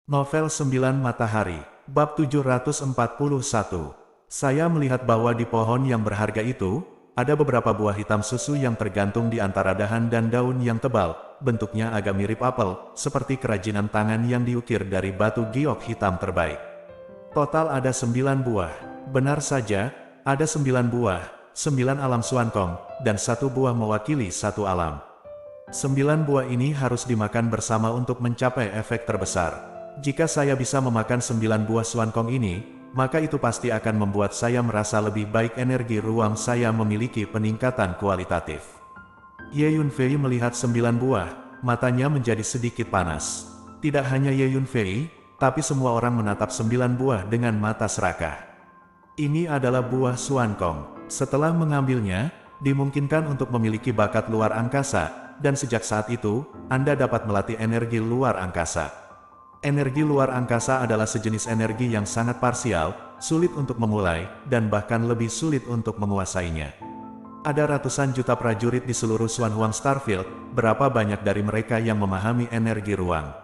Novel 9 Matahari, Bab 741. Saya melihat bahwa di pohon yang berharga itu, ada beberapa buah hitam susu yang tergantung di antara dahan dan daun yang tebal, bentuknya agak mirip apel, seperti kerajinan tangan yang diukir dari batu giok hitam terbaik. Total ada 9 buah. Benar saja, ada 9 buah, 9 alam Swankong, dan 1 buah mewakili 1 alam. 9 buah ini harus dimakan bersama untuk mencapai efek terbesar. Jika saya bisa memakan 9 buah Swankong ini, maka itu pasti akan membuat saya merasa lebih baik, energi ruang saya memiliki peningkatan kualitatif. Ye Yunfei melihat 9 buah, matanya menjadi sedikit panas. Tidak hanya Ye Yunfei, tapi semua orang menatap 9 buah dengan mata serakah. Ini adalah buah Swankong. Setelah mengambilnya, dimungkinkan untuk memiliki bakat luar angkasa, dan sejak saat itu, Anda dapat melatih energi luar angkasa. Energi luar angkasa adalah sejenis energi yang sangat parsial, sulit untuk memulai, dan bahkan lebih sulit untuk menguasainya. Ada ratusan juta prajurit di seluruh Xuanhuang Starfield, berapa banyak dari mereka yang memahami energi ruang?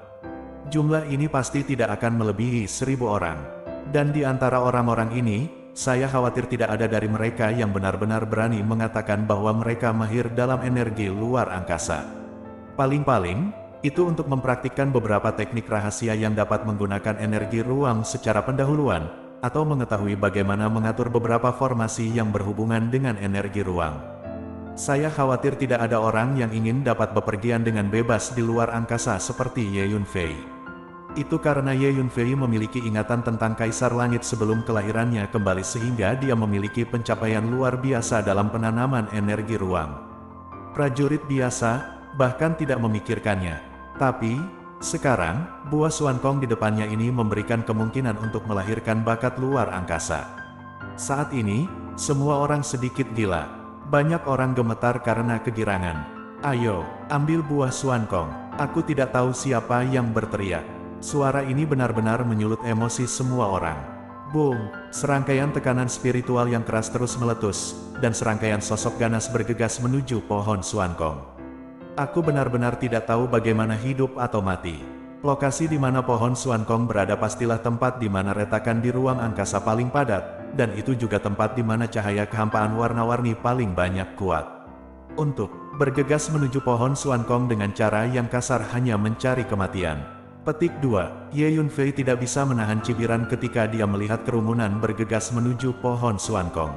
Jumlah ini pasti tidak akan melebihi 1000 orang. Dan di antara orang-orang ini, saya khawatir tidak ada dari mereka yang benar-benar berani mengatakan bahwa mereka mahir dalam energi luar angkasa. Paling-paling, itu untuk mempraktikkan beberapa teknik rahasia yang dapat menggunakan energi ruang secara pendahuluan, atau mengetahui bagaimana mengatur beberapa formasi yang berhubungan dengan energi ruang. Saya khawatir tidak ada orang yang ingin dapat bepergian dengan bebas di luar angkasa seperti Ye Yunfei. Itu karena Ye Yunfei memiliki ingatan tentang Kaisar Langit sebelum kelahirannya kembali, sehingga dia memiliki pencapaian luar biasa dalam penanaman energi ruang. Prajurit biasa bahkan tidak memikirkannya. Tapi, sekarang, buah Swankong di depannya ini memberikan kemungkinan untuk melahirkan bakat luar angkasa. Saat ini, semua orang sedikit gila. Banyak orang gemetar karena kegirangan. Ayo, ambil buah Swankong. Aku tidak tahu siapa yang berteriak. Suara ini benar-benar menyulut emosi semua orang. Boom! Serangkaian tekanan spiritual yang keras terus meletus, dan serangkaian sosok ganas bergegas menuju pohon Swankong. Aku benar-benar tidak tahu bagaimana hidup atau mati. Lokasi di mana pohon Swankong berada pastilah tempat di mana retakan di ruang angkasa paling padat, dan itu juga tempat di mana cahaya kehampaan warna-warni paling banyak kuat. Untuk bergegas menuju pohon Swankong dengan cara yang kasar hanya mencari kematian. Petik 2. Ye Yunfei tidak bisa menahan cibiran ketika dia melihat kerumunan bergegas menuju pohon Swankong.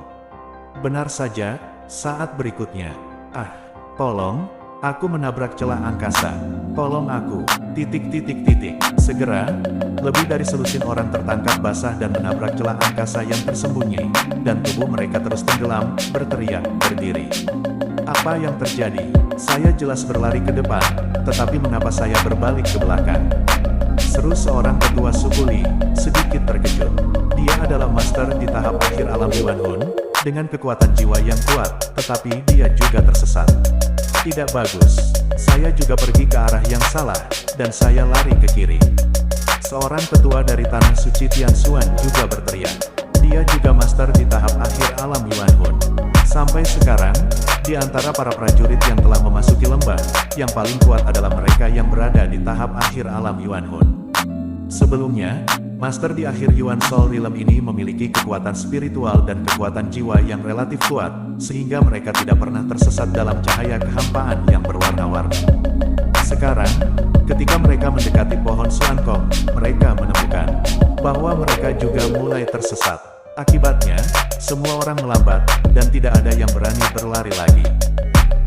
Benar saja, saat berikutnya. Tolong. Aku menabrak celah angkasa. Tolong aku. ... Segera, lebih dari selusin orang tertangkap basah dan menabrak celah angkasa yang tersembunyi, dan tubuh mereka terus tenggelam, berteriak, berdiri. Apa yang terjadi? Saya jelas berlari ke depan, tetapi mengapa saya berbalik ke belakang? Seru seorang ketua suku Li, sedikit terkejut. Dia adalah master di tahap akhir alam Yuanhun, dengan kekuatan jiwa yang kuat, tetapi dia juga tersesat. Tidak bagus. Saya juga pergi ke arah yang salah, dan saya lari ke kiri. Seorang ketua dari Tanah Suci Tianxuan juga berteriak. Dia juga master di tahap akhir alam Yuanhun. Sampai sekarang, di antara para prajurit yang telah memasuki lembah, yang paling kuat adalah mereka yang berada di tahap akhir alam Yuanhun. Sebelumnya, master di akhir Yuan Soul Realm ini memiliki kekuatan spiritual dan kekuatan jiwa yang relatif kuat, sehingga mereka tidak pernah tersesat dalam cahaya kehampaan yang berwarna-warni. Sekarang, ketika mereka mendekati pohon Swankong, mereka menemukan bahwa mereka juga mulai tersesat. Akibatnya, semua orang melambat, dan tidak ada yang berani berlari lagi.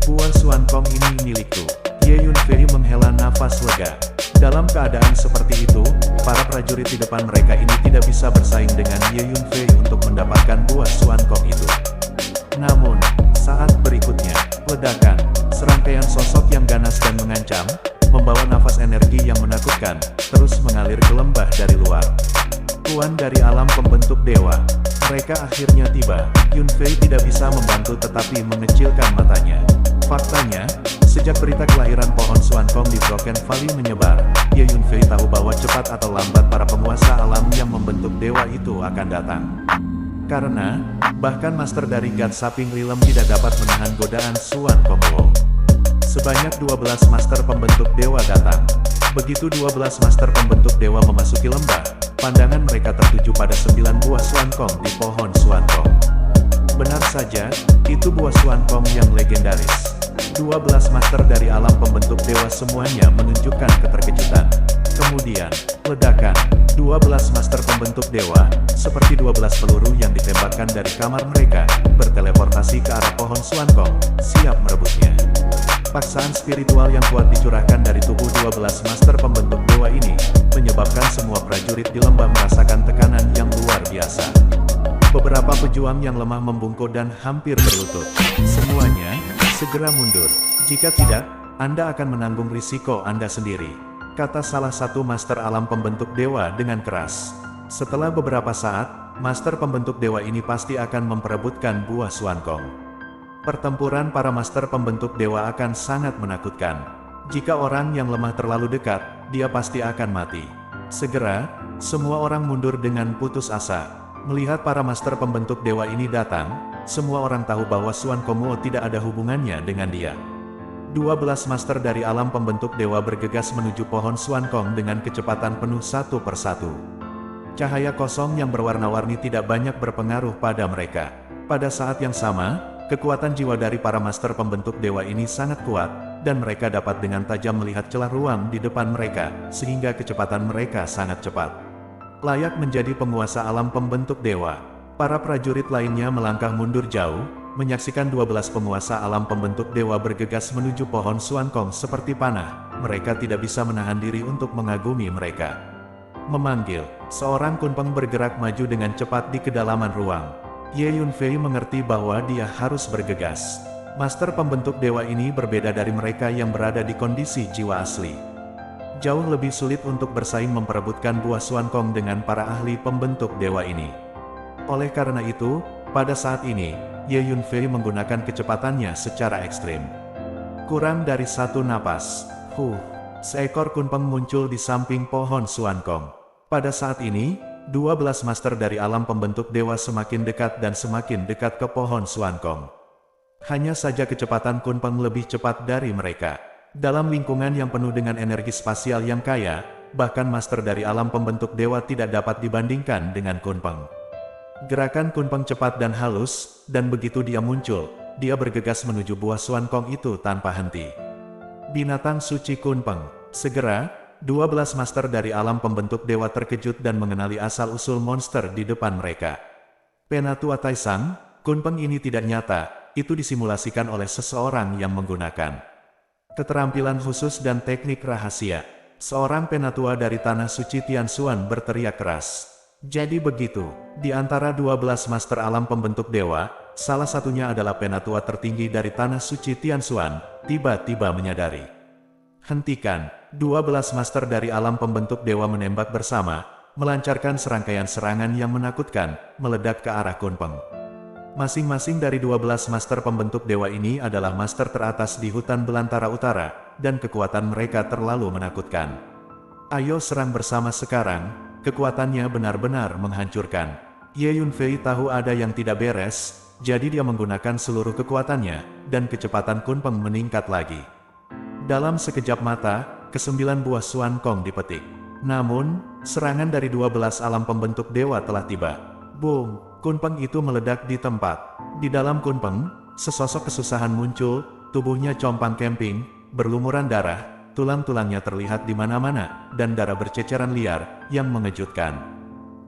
Buah Swankong ini milikku. Ye Yunfei menghela nafas lega. Dalam keadaan seperti itu, para prajurit di depan mereka ini tidak bisa bersaing dengan Ye Yunfei untuk mendapatkan buah Swankong itu. Namun, saat berikutnya, ledakan, serangkaian sosok yang ganas dan mengancam, membawa nafas energi yang menakutkan, terus mengalir ke lembah dari luar. Tuan dari alam pembentuk dewa. Mereka akhirnya tiba. Yunfei tidak bisa membantu tetapi mengecilkan matanya. Faktanya, sejak berita kelahiran pohon Swankong di Broken Valley menyebar, Ye Yunfei tahu bahwa cepat atau lambat para penguasa alam yang membentuk dewa itu akan datang. Karena, bahkan master dari God Saping Realm tidak dapat menahan godaan Swankong Wo. Sebanyak 12 master pembentuk dewa datang. Begitu 12 master pembentuk dewa memasuki lembah, pandangan mereka tertuju pada 9 buah Xuankong di pohon Xuankong. Benar saja, itu buah Xuankong yang legendaris. 12 master dari alam pembentuk dewa semuanya menunjukkan keterkejutan. Kemudian, ledakan. 12 master pembentuk dewa, seperti 12 peluru yang ditembakkan dari kamar mereka, berteleportasi ke arah pohon Xuankong, siap merebutnya. Paksaan spiritual yang kuat dicurahkan dari tubuh 12 master pembentuk dewa ini, menyebabkan semua prajurit di lembah merasakan tekanan yang luar biasa. Beberapa pejuang yang lemah membungkuk dan hampir berlutut. Semuanya, segera mundur. Jika tidak, Anda akan menanggung risiko Anda sendiri, kata salah satu master alam pembentuk dewa dengan keras. Setelah beberapa saat, master pembentuk dewa ini pasti akan memperebutkan buah Xuankong. Pertempuran para master pembentuk dewa akan sangat menakutkan. Jika orang yang lemah terlalu dekat, dia pasti akan mati. Segera, semua orang mundur dengan putus asa. Melihat para master pembentuk dewa ini datang, semua orang tahu bahwa Xuankong tidak ada hubungannya dengan dia. 12 master dari alam pembentuk dewa bergegas menuju pohon Xuankong dengan kecepatan penuh satu persatu. Cahaya kosong yang berwarna-warni tidak banyak berpengaruh pada mereka. Pada saat yang sama, kekuatan jiwa dari para master pembentuk dewa ini sangat kuat, dan mereka dapat dengan tajam melihat celah ruang di depan mereka, sehingga kecepatan mereka sangat cepat. Layak menjadi penguasa alam pembentuk dewa, para prajurit lainnya melangkah mundur jauh, menyaksikan 12 penguasa alam pembentuk dewa bergegas menuju pohon Xuankong seperti panah. Mereka tidak bisa menahan diri untuk mengagumi mereka. Memanggil, seorang kunpeng bergerak maju dengan cepat di kedalaman ruang. Ye Yunfei mengerti bahwa dia harus bergegas. Master pembentuk dewa ini berbeda dari mereka yang berada di kondisi jiwa asli. Jauh lebih sulit untuk bersaing memperebutkan buah Xuankong dengan para ahli pembentuk dewa ini. Oleh karena itu, pada saat ini, Ye Yunfei menggunakan kecepatannya secara ekstrim. Kurang dari satu napas, seekor kunpeng muncul di samping pohon Xuankong. Pada saat ini, 12 master dari alam pembentuk dewa semakin dekat dan semakin dekat ke pohon Xuankong. Hanya saja kecepatan kunpeng lebih cepat dari mereka. Dalam lingkungan yang penuh dengan energi spasial yang kaya, bahkan master dari alam pembentuk dewa tidak dapat dibandingkan dengan kunpeng. Gerakan kunpeng cepat dan halus, dan begitu dia muncul, dia bergegas menuju buah Xuankong itu tanpa henti. Binatang suci kunpeng. Segera, 12 master dari alam pembentuk dewa terkejut dan mengenali asal-usul monster di depan mereka. Penatua Taisang, kunpeng ini tidak nyata, itu disimulasikan oleh seseorang yang menggunakan keterampilan khusus dan teknik rahasia. Seorang penatua dari Tanah Suci Tianxuan berteriak keras. Jadi begitu, di antara 12 master alam pembentuk dewa, salah satunya adalah penatua tertinggi dari Tanah Suci Tianxuan, tiba-tiba menyadari. Hentikan, 12 master dari alam pembentuk dewa menembak bersama, melancarkan serangkaian serangan yang menakutkan, meledak ke arah kunpeng. Masing-masing dari 12 master pembentuk dewa ini adalah master teratas di hutan belantara utara, dan kekuatan mereka terlalu menakutkan. Ayo serang bersama sekarang, kekuatannya benar-benar menghancurkan. Ye Yunfei tahu ada yang tidak beres, jadi dia menggunakan seluruh kekuatannya, dan kecepatan kunpeng meningkat lagi. Dalam sekejap mata, ke-9 buah Xuankong dipetik. Namun, serangan dari 12 alam pembentuk dewa telah tiba. Boom! Kunpeng itu meledak di tempat. Di dalam kunpeng, sesosok kesusahan muncul, tubuhnya compang camping, berlumuran darah, tulang-tulangnya terlihat di mana-mana, dan darah berceceran liar, yang mengejutkan.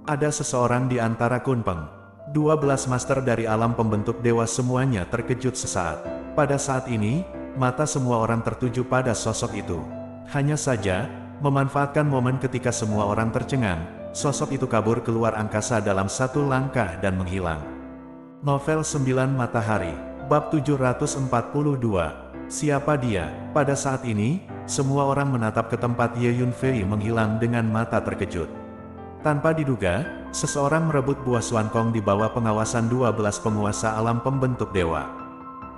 Ada seseorang di antara kunpeng. 12 master dari alam pembentuk dewa semuanya terkejut sesaat. Pada saat ini, mata semua orang tertuju pada sosok itu. Hanya saja, memanfaatkan momen ketika semua orang tercengang, sosok itu kabur keluar angkasa dalam satu langkah dan menghilang. Novel 9 Matahari, Bab 742. Siapa dia? Pada saat ini, semua orang menatap ke tempat Ye Yunfei menghilang dengan mata terkejut. Tanpa diduga, seseorang merebut buah Xuankong di bawah pengawasan 12 penguasa alam pembentuk dewa.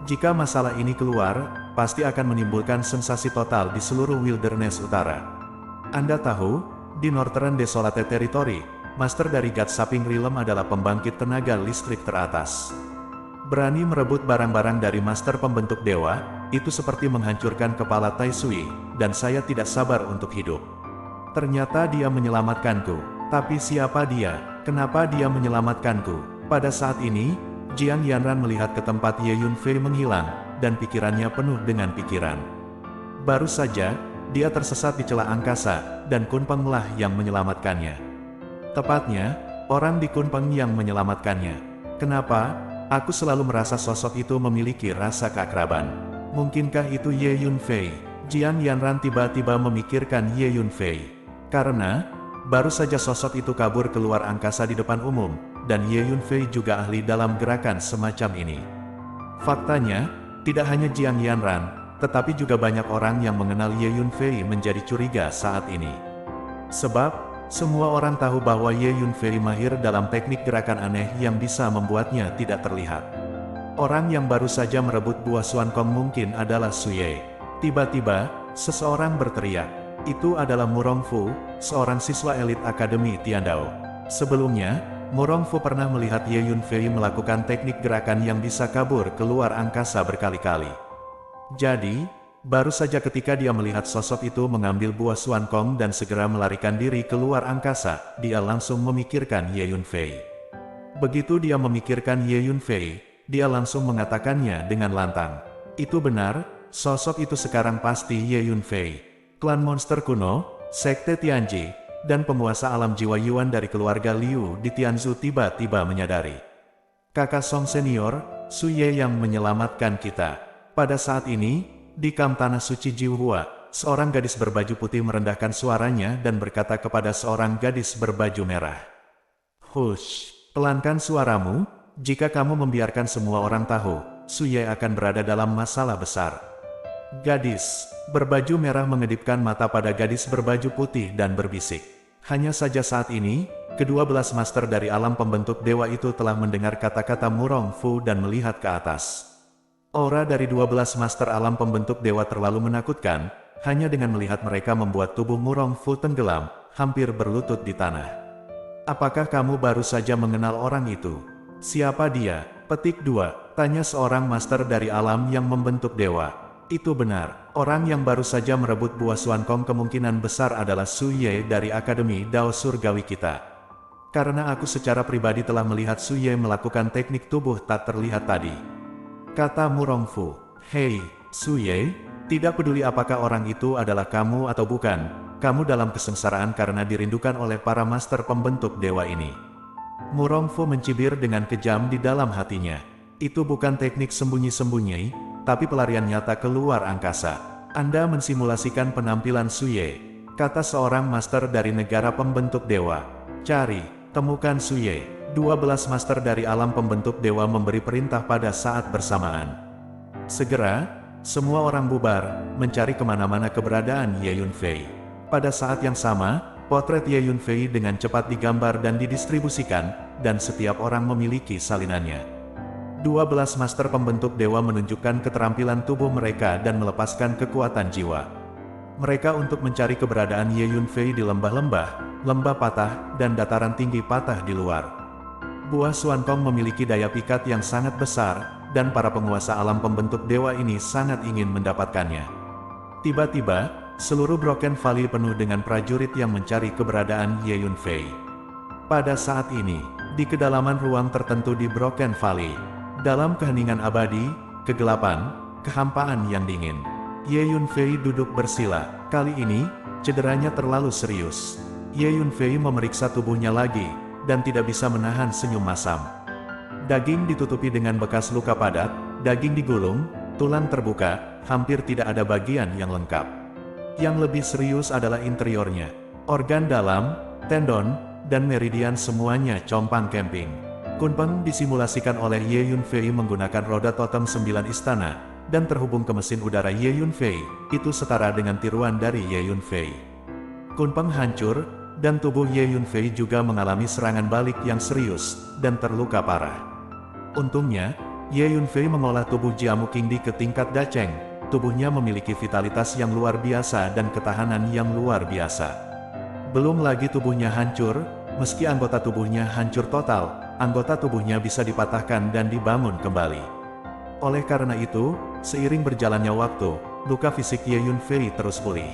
Jika masalah ini keluar, pasti akan menimbulkan sensasi total di seluruh wilderness utara. Anda tahu, di Northern Desolate Territory, master dari God Saping Realm adalah pembangkit tenaga listrik teratas. Berani merebut barang-barang dari master pembentuk dewa, itu seperti menghancurkan kepala Tai Sui, dan saya tidak sabar untuk hidup. Ternyata dia menyelamatkanku. Tapi siapa dia? Kenapa dia menyelamatkanku? Pada saat ini, Jiang Yanran melihat ke tempat Ye Yunfei menghilang, dan pikirannya penuh dengan pikiran. Baru saja, dia tersesat di celah angkasa, dan Kunpeng lah yang menyelamatkannya. Tepatnya, orang di Kunpeng yang menyelamatkannya. Kenapa? Aku selalu merasa sosok itu memiliki rasa keakraban. Mungkinkah itu Ye Yunfei? Jiang Yanran tiba-tiba memikirkan Ye Yunfei. Karena, baru saja sosok itu kabur keluar angkasa di depan umum, dan Ye Yunfei juga ahli dalam gerakan semacam ini. Faktanya, tidak hanya Jiang Yanran, tetapi juga banyak orang yang mengenal Ye Yunfei menjadi curiga saat ini. Sebab, semua orang tahu bahwa Ye Yunfei mahir dalam teknik gerakan aneh yang bisa membuatnya tidak terlihat. Orang yang baru saja merebut buah Xuan Kong mungkin adalah Su Ye. Tiba-tiba, seseorang berteriak, "Itu adalah Murong Fu, seorang siswa elit Akademi Tiandao." Sebelumnya, Murong Fu pernah melihat Ye Yunfei melakukan teknik gerakan yang bisa kabur keluar angkasa berkali-kali. Jadi, baru saja ketika dia melihat sosok itu mengambil buah Xuan Kong dan segera melarikan diri keluar angkasa, dia langsung memikirkan Ye Yunfei. Begitu dia memikirkan Ye Yunfei, dia langsung mengatakannya dengan lantang. Itu benar, sosok itu sekarang pasti Ye Yunfei. Klan monster kuno, Sekte Tianji, dan penguasa alam jiwa Yuan dari keluarga Liu di Tianzhu tiba-tiba menyadari. Kakak Song senior, Su Ye yang menyelamatkan kita. Pada saat ini, di kamp tanah suci Jiuhua, seorang gadis berbaju putih merendahkan suaranya dan berkata kepada seorang gadis berbaju merah. "Hush, pelankan suaramu, jika kamu membiarkan semua orang tahu, Su Ye akan berada dalam masalah besar." Gadis berbaju merah mengedipkan mata pada gadis berbaju putih dan berbisik. Hanya saja saat ini, kedua belas master dari alam pembentuk dewa itu telah mendengar kata-kata Murong Fu dan melihat ke atas. Aura dari 12 master alam pembentuk dewa terlalu menakutkan, hanya dengan melihat mereka membuat tubuh Murong Fu tenggelam, hampir berlutut di tanah. "Apakah kamu baru saja mengenal orang itu? Siapa dia?" Petik 2, tanya seorang master dari alam yang membentuk dewa. "Itu benar, orang yang baru saja merebut buah Xuan Kong kemungkinan besar adalah Su Ye dari Akademi Dao Surgawi kita. Karena aku secara pribadi telah melihat Su Ye melakukan teknik tubuh tak terlihat tadi," kata Murong Fu. "Hei, Su Ye, tidak peduli apakah orang itu adalah kamu atau bukan, kamu dalam kesengsaraan karena dirindukan oleh para master pembentuk dewa ini." Murong Fu mencibir dengan kejam di dalam hatinya. Itu bukan teknik sembunyi-sembunyi, tapi pelarian nyata keluar angkasa. "Anda mensimulasikan penampilan Su Ye," kata seorang master dari negara pembentuk dewa. "Cari, temukan Su Ye." 12 master dari alam pembentuk dewa memberi perintah pada saat bersamaan. Segera, semua orang bubar, mencari kemana-mana keberadaan Ye Yunfei. Pada saat yang sama, potret Ye Yunfei dengan cepat digambar dan didistribusikan, dan setiap orang memiliki salinannya. 12 master pembentuk dewa menunjukkan keterampilan tubuh mereka dan melepaskan kekuatan jiwa mereka untuk mencari keberadaan Ye Yunfei di lembah-lembah, lembah patah, dan dataran tinggi patah di luar. Buah Xuan Kong memiliki daya pikat yang sangat besar, dan para penguasa alam pembentuk dewa ini sangat ingin mendapatkannya. Tiba-tiba, seluruh Broken Valley penuh dengan prajurit yang mencari keberadaan Ye Yunfei. Pada saat ini, di kedalaman ruang tertentu di Broken Valley, dalam keheningan abadi, kegelapan, kehampaan yang dingin, Ye Yunfei duduk bersila. Kali ini, cederanya terlalu serius. Ye Yunfei memeriksa tubuhnya lagi, dan tidak bisa menahan senyum masam. Daging ditutupi dengan bekas luka padat, daging digulung, tulang terbuka, hampir tidak ada bagian yang lengkap. Yang lebih serius adalah interiornya. Organ dalam, tendon, dan meridian semuanya compang camping. Kunpeng disimulasikan oleh Ye Yunfei menggunakan roda totem 9 istana, dan terhubung ke mesin udara Ye Yunfei, itu setara dengan tiruan dari Ye Yunfei. Kunpeng hancur, dan tubuh Ye Yunfei juga mengalami serangan balik yang serius, dan terluka parah. Untungnya, Ye Yunfei mengolah tubuh Jiamu Qingdi ke tingkat Dacheng. Tubuhnya memiliki vitalitas yang luar biasa dan ketahanan yang luar biasa. Belum lagi tubuhnya hancur, meski anggota tubuhnya hancur total, anggota tubuhnya bisa dipatahkan dan dibangun kembali. Oleh karena itu, Seiring berjalannya waktu, luka fisik Ye Yunfei terus pulih.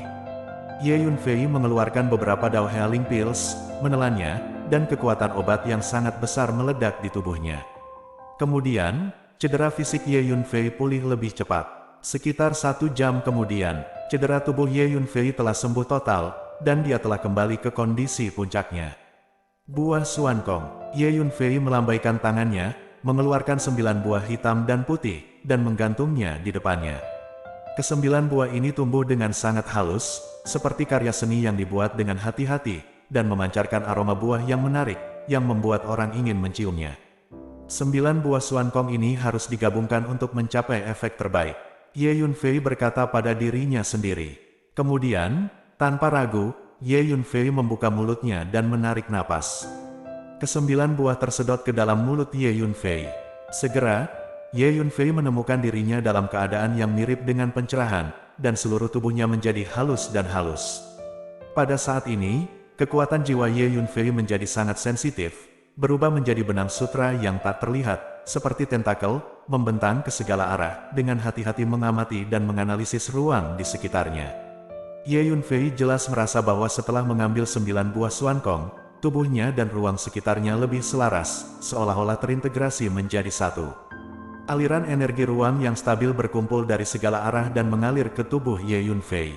Ye Yunfei mengeluarkan beberapa Dao Healing Pills, menelannya, dan kekuatan obat yang sangat besar meledak di tubuhnya. Kemudian, cedera fisik Ye Yunfei pulih lebih cepat. Sekitar 1 jam kemudian, cedera tubuh Ye Yunfei telah sembuh total, dan dia telah kembali ke kondisi puncaknya. Buah Xuankong. Ye Yunfei melambaikan tangannya, mengeluarkan 9 buah hitam dan putih, dan menggantungnya di depannya. Ke-9 buah ini tumbuh dengan sangat halus, seperti karya seni yang dibuat dengan hati-hati, dan memancarkan aroma buah yang menarik, yang membuat orang ingin menciumnya. 9 buah Xuankong ini harus digabungkan untuk mencapai efek terbaik. Ye Yunfei berkata pada dirinya sendiri. Kemudian, tanpa ragu, Ye Yunfei membuka mulutnya dan menarik napas. Ke-9 buah tersedot ke dalam mulut Ye Yunfei. Segera, Ye Yunfei menemukan dirinya dalam keadaan yang mirip dengan pencerahan, dan seluruh tubuhnya menjadi halus dan halus. Pada saat ini, kekuatan jiwa Ye Yunfei menjadi sangat sensitif, berubah menjadi benang sutra yang tak terlihat, seperti tentakel, membentang ke segala arah, dengan hati-hati mengamati dan menganalisis ruang di sekitarnya. Ye Yunfei jelas merasa bahwa setelah mengambil 9 buah Xuankong, tubuhnya dan ruang sekitarnya lebih selaras, seolah-olah terintegrasi menjadi satu. Aliran energi ruang yang stabil berkumpul dari segala arah dan mengalir ke tubuh Ye Yunfei.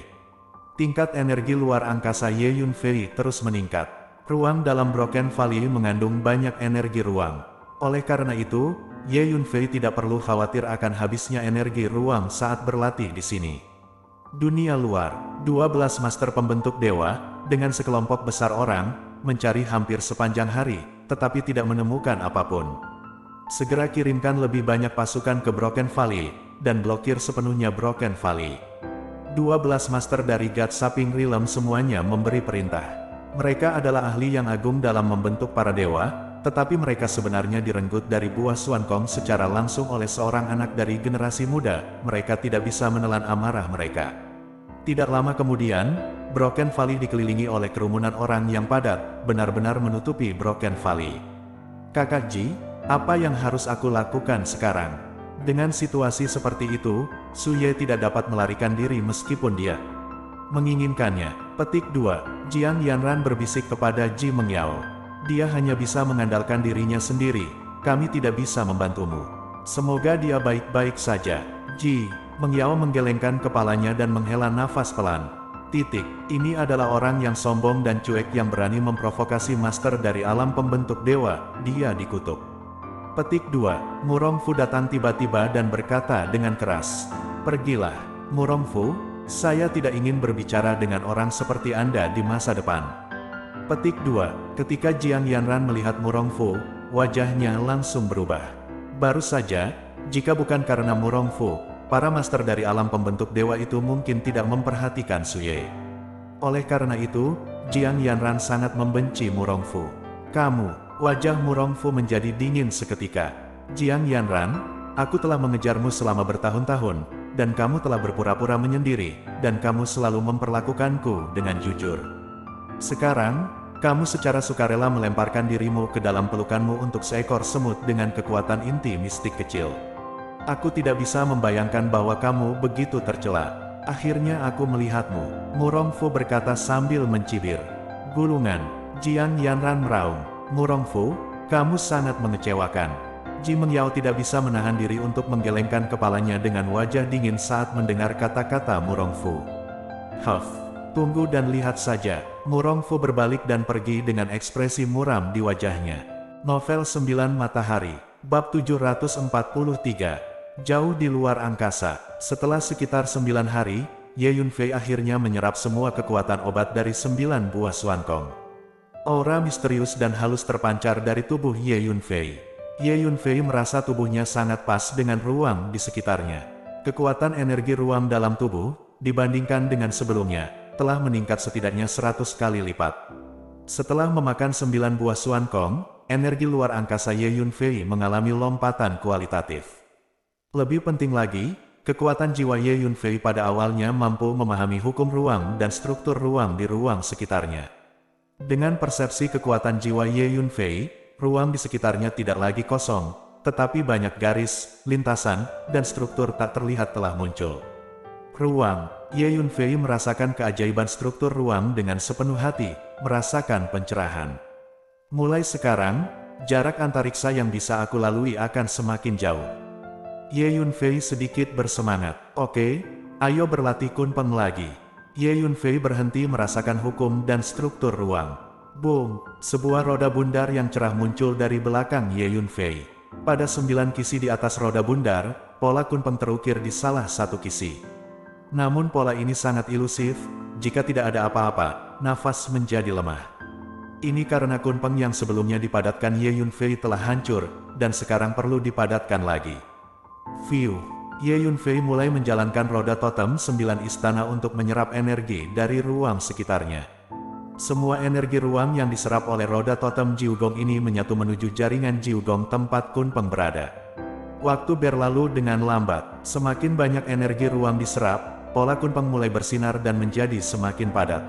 Tingkat energi luar angkasa Ye Yunfei terus meningkat. Ruang dalam Broken Valley mengandung banyak energi ruang. Oleh karena itu, Ye Yunfei tidak perlu khawatir akan habisnya energi ruang saat berlatih di sini. Dunia luar, 12 master pembentuk dewa, dengan sekelompok besar orang, mencari hampir sepanjang hari, tetapi tidak menemukan apapun. Segera kirimkan lebih banyak pasukan ke Broken Valley, dan blokir sepenuhnya Broken Valley. 12 master dari God Saping Realm semuanya memberi perintah. Mereka adalah ahli yang agung dalam membentuk para dewa, tetapi mereka sebenarnya direnggut dari buah Xuankong secara langsung oleh seorang anak dari generasi muda. Mereka tidak bisa menelan amarah mereka. Tidak lama kemudian, Broken Valley dikelilingi oleh kerumunan orang yang padat, benar-benar menutupi Broken Valley. Kakak Ji, apa yang harus aku lakukan sekarang? Dengan situasi seperti itu, Su Ye tidak dapat melarikan diri meskipun dia menginginkannya. Petik 2. Jiang Yanran berbisik kepada Ji Mengyao. Dia hanya bisa mengandalkan dirinya sendiri, kami tidak bisa membantumu. Semoga dia baik-baik saja. Ji Mengyao menggelengkan kepalanya dan menghela nafas pelan. Ini adalah orang yang sombong dan cuek yang berani memprovokasi master dari alam pembentuk dewa, dia dikutuk. Petik 2. Murongfu datang tiba-tiba dan berkata dengan keras, "Pergilah, Murongfu, saya tidak ingin berbicara dengan orang seperti Anda di masa depan." Petik 2. Ketika Jiang Yanran melihat Murongfu, wajahnya langsung berubah. Baru saja, jika bukan karena Murongfu, para master dari alam pembentuk dewa itu mungkin tidak memperhatikan Su Ye. Oleh karena itu, Jiang Yanran sangat membenci Murongfu. Wajah Murongfu menjadi dingin seketika. Jiang Yanran, aku telah mengejarmu selama bertahun-tahun, dan kamu telah berpura-pura menyendiri, dan kamu selalu memperlakukanku dengan jujur. Sekarang, kamu secara sukarela melemparkan dirimu ke dalam pelukanmu untuk seekor semut dengan kekuatan inti mistik kecil. Aku tidak bisa membayangkan bahwa kamu begitu tercela. Akhirnya aku melihatmu, Murongfu berkata sambil mencibir. Gulungan. Jiang Yanran meraung. Murongfu, kamu sangat mengecewakan. Ji Mengyao tidak bisa menahan diri untuk menggelengkan kepalanya dengan wajah dingin saat mendengar kata-kata Murongfu. Tunggu dan lihat saja. Murongfu berbalik dan pergi dengan ekspresi muram di wajahnya. Novel 9 Matahari, Bab 743. Jauh di luar angkasa. Setelah sekitar 9 hari, Ye Yunfei akhirnya menyerap semua kekuatan obat dari 9 buah Xuankong. Aura misterius dan halus terpancar dari tubuh Ye Yunfei. Ye Yunfei merasa tubuhnya sangat pas dengan ruang di sekitarnya. Kekuatan energi ruang dalam tubuh, dibandingkan dengan sebelumnya, telah meningkat setidaknya 100 kali lipat. Setelah memakan 9 buah Xuankong, energi luar angkasa Ye Yunfei mengalami lompatan kualitatif. Lebih penting lagi, kekuatan jiwa Ye Yunfei pada awalnya mampu memahami hukum ruang dan struktur ruang di ruang sekitarnya. Dengan persepsi kekuatan jiwa Ye Yunfei, ruang di sekitarnya tidak lagi kosong, tetapi banyak garis, lintasan, dan struktur tak terlihat telah muncul. Ruang. Ye Yunfei merasakan keajaiban struktur ruang dengan sepenuh hati, merasakan pencerahan. Mulai sekarang, jarak antariksa yang bisa aku lalui akan semakin jauh. Ye Yunfei sedikit bersemangat. Oke, ayo berlatih Kunpeng lagi. Ye Yunfei berhenti merasakan hukum dan struktur ruang. Boom! Sebuah roda bundar yang cerah muncul dari belakang Ye Yunfei. Pada 9 kisi di atas roda bundar, pola Kunpeng terukir di salah satu kisi. Namun pola ini sangat ilusif, jika tidak ada apa-apa, nafas menjadi lemah. Ini karena Kunpeng yang sebelumnya dipadatkan Ye Yunfei telah hancur, dan sekarang perlu dipadatkan lagi. View. Ye Yunfei mulai menjalankan roda totem 9 istana untuk menyerap energi dari ruang sekitarnya. Semua energi ruang yang diserap oleh roda totem Jiugong ini menyatu menuju jaringan Jiugong tempat Kunpeng berada. Waktu berlalu dengan lambat, semakin banyak energi ruang diserap, pola Kunpeng mulai bersinar dan menjadi semakin padat.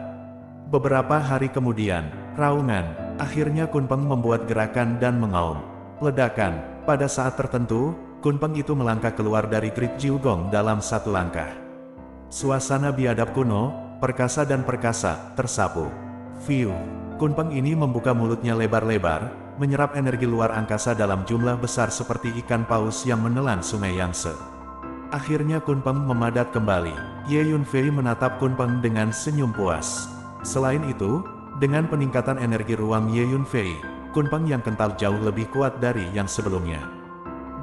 Beberapa hari kemudian, raungan, akhirnya Kunpeng membuat gerakan dan mengaum. Ledakan, pada saat tertentu, Kunpeng itu melangkah keluar dari grid Jiugong dalam satu langkah. Suasana biadab kuno, perkasa dan perkasa, tersapu. View. Kunpeng ini membuka mulutnya lebar-lebar, menyerap energi luar angkasa dalam jumlah besar seperti ikan paus yang menelan sungai Yangtze. Akhirnya Kunpeng memadat kembali. Ye Yunfei menatap Kunpeng dengan senyum puas. Selain itu, dengan peningkatan energi ruang Ye Yunfei, Kunpeng yang kental jauh lebih kuat dari yang sebelumnya.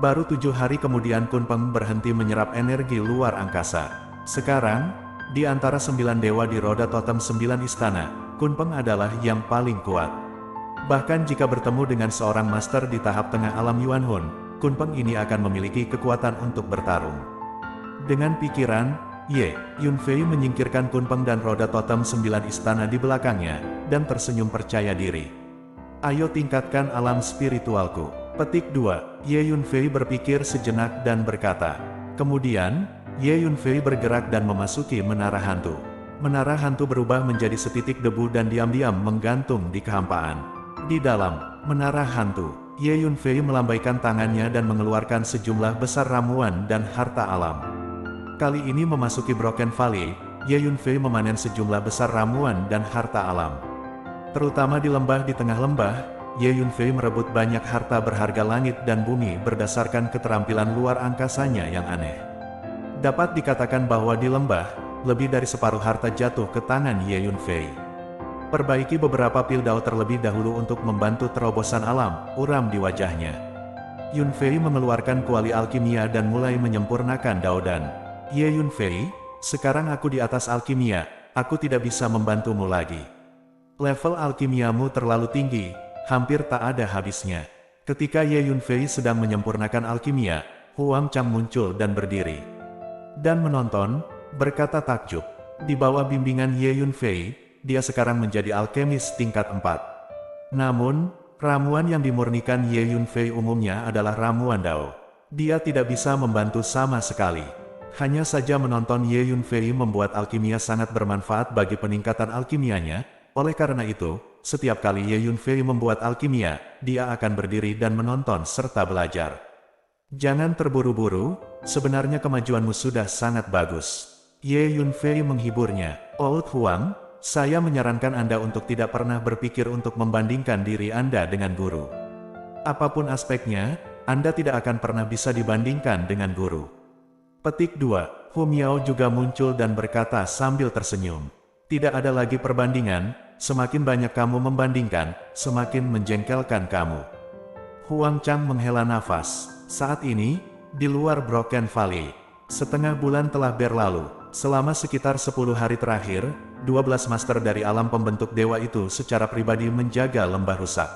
Baru 7 hari kemudian Kunpeng berhenti menyerap energi luar angkasa. Sekarang, di antara 9 dewa di roda totem 9 istana, Kunpeng adalah yang paling kuat. Bahkan jika bertemu dengan seorang master di tahap tengah alam Yuanhun, Kunpeng ini akan memiliki kekuatan untuk bertarung. Dengan pikiran, Ye Yunfei menyingkirkan Kunpeng dan roda totem 9 istana di belakangnya, dan tersenyum percaya diri. Ayo tingkatkan alam spiritualku. Petik 2. Ye Yunfei berpikir sejenak dan berkata. Kemudian, Ye Yunfei bergerak dan memasuki menara hantu. Menara hantu berubah menjadi setitik debu dan diam-diam menggantung di kehampaan. Di dalam menara hantu, Ye Yunfei melambaikan tangannya dan mengeluarkan sejumlah besar ramuan dan harta alam. Kali ini memasuki Broken Valley, Ye Yunfei memanen sejumlah besar ramuan dan harta alam. Terutama di lembah di tengah lembah, Ye Yunfei merebut banyak harta berharga langit dan bumi berdasarkan keterampilan luar angkasanya yang aneh. Dapat dikatakan bahwa di lembah, lebih dari separuh harta jatuh ke tangan Ye Yunfei. Perbaiki beberapa pil dao terlebih dahulu untuk membantu terobosan alam, uram di wajahnya. Yunfei mengeluarkan kuali alkimia dan mulai menyempurnakan daodan. Ye Yunfei, sekarang aku di atas alkimia, aku tidak bisa membantumu lagi. Level alkimiamu terlalu tinggi, hampir tak ada habisnya. Ketika Ye Yunfei sedang menyempurnakan alkimia, Huang Chang muncul dan berdiri. Dan menonton, berkata takjub. Di bawah bimbingan Ye Yunfei, dia sekarang menjadi alkemis tingkat 4. Namun, ramuan yang dimurnikan Ye Yunfei umumnya adalah ramuan dao. Dia tidak bisa membantu sama sekali. Hanya saja menonton Ye Yunfei membuat alkimia sangat bermanfaat bagi peningkatan alkimianya, oleh karena itu, setiap kali Ye Yunfei membuat alkimia, dia akan berdiri dan menonton serta belajar. Jangan terburu-buru, sebenarnya kemajuanmu sudah sangat bagus. Ye Yunfei menghiburnya. Old Huang, saya menyarankan Anda untuk tidak pernah berpikir untuk membandingkan diri Anda dengan guru. Apapun aspeknya, Anda tidak akan pernah bisa dibandingkan dengan guru. Petik 2. Hu Miao juga muncul dan berkata sambil tersenyum. Tidak ada lagi perbandingan, semakin banyak kamu membandingkan, semakin menjengkelkan kamu. Huang Chang menghela nafas. Saat ini, di luar Broken Valley, setengah bulan telah berlalu. Selama sekitar 10 hari terakhir, 12 master dari alam pembentuk dewa itu secara pribadi menjaga lembah rusak.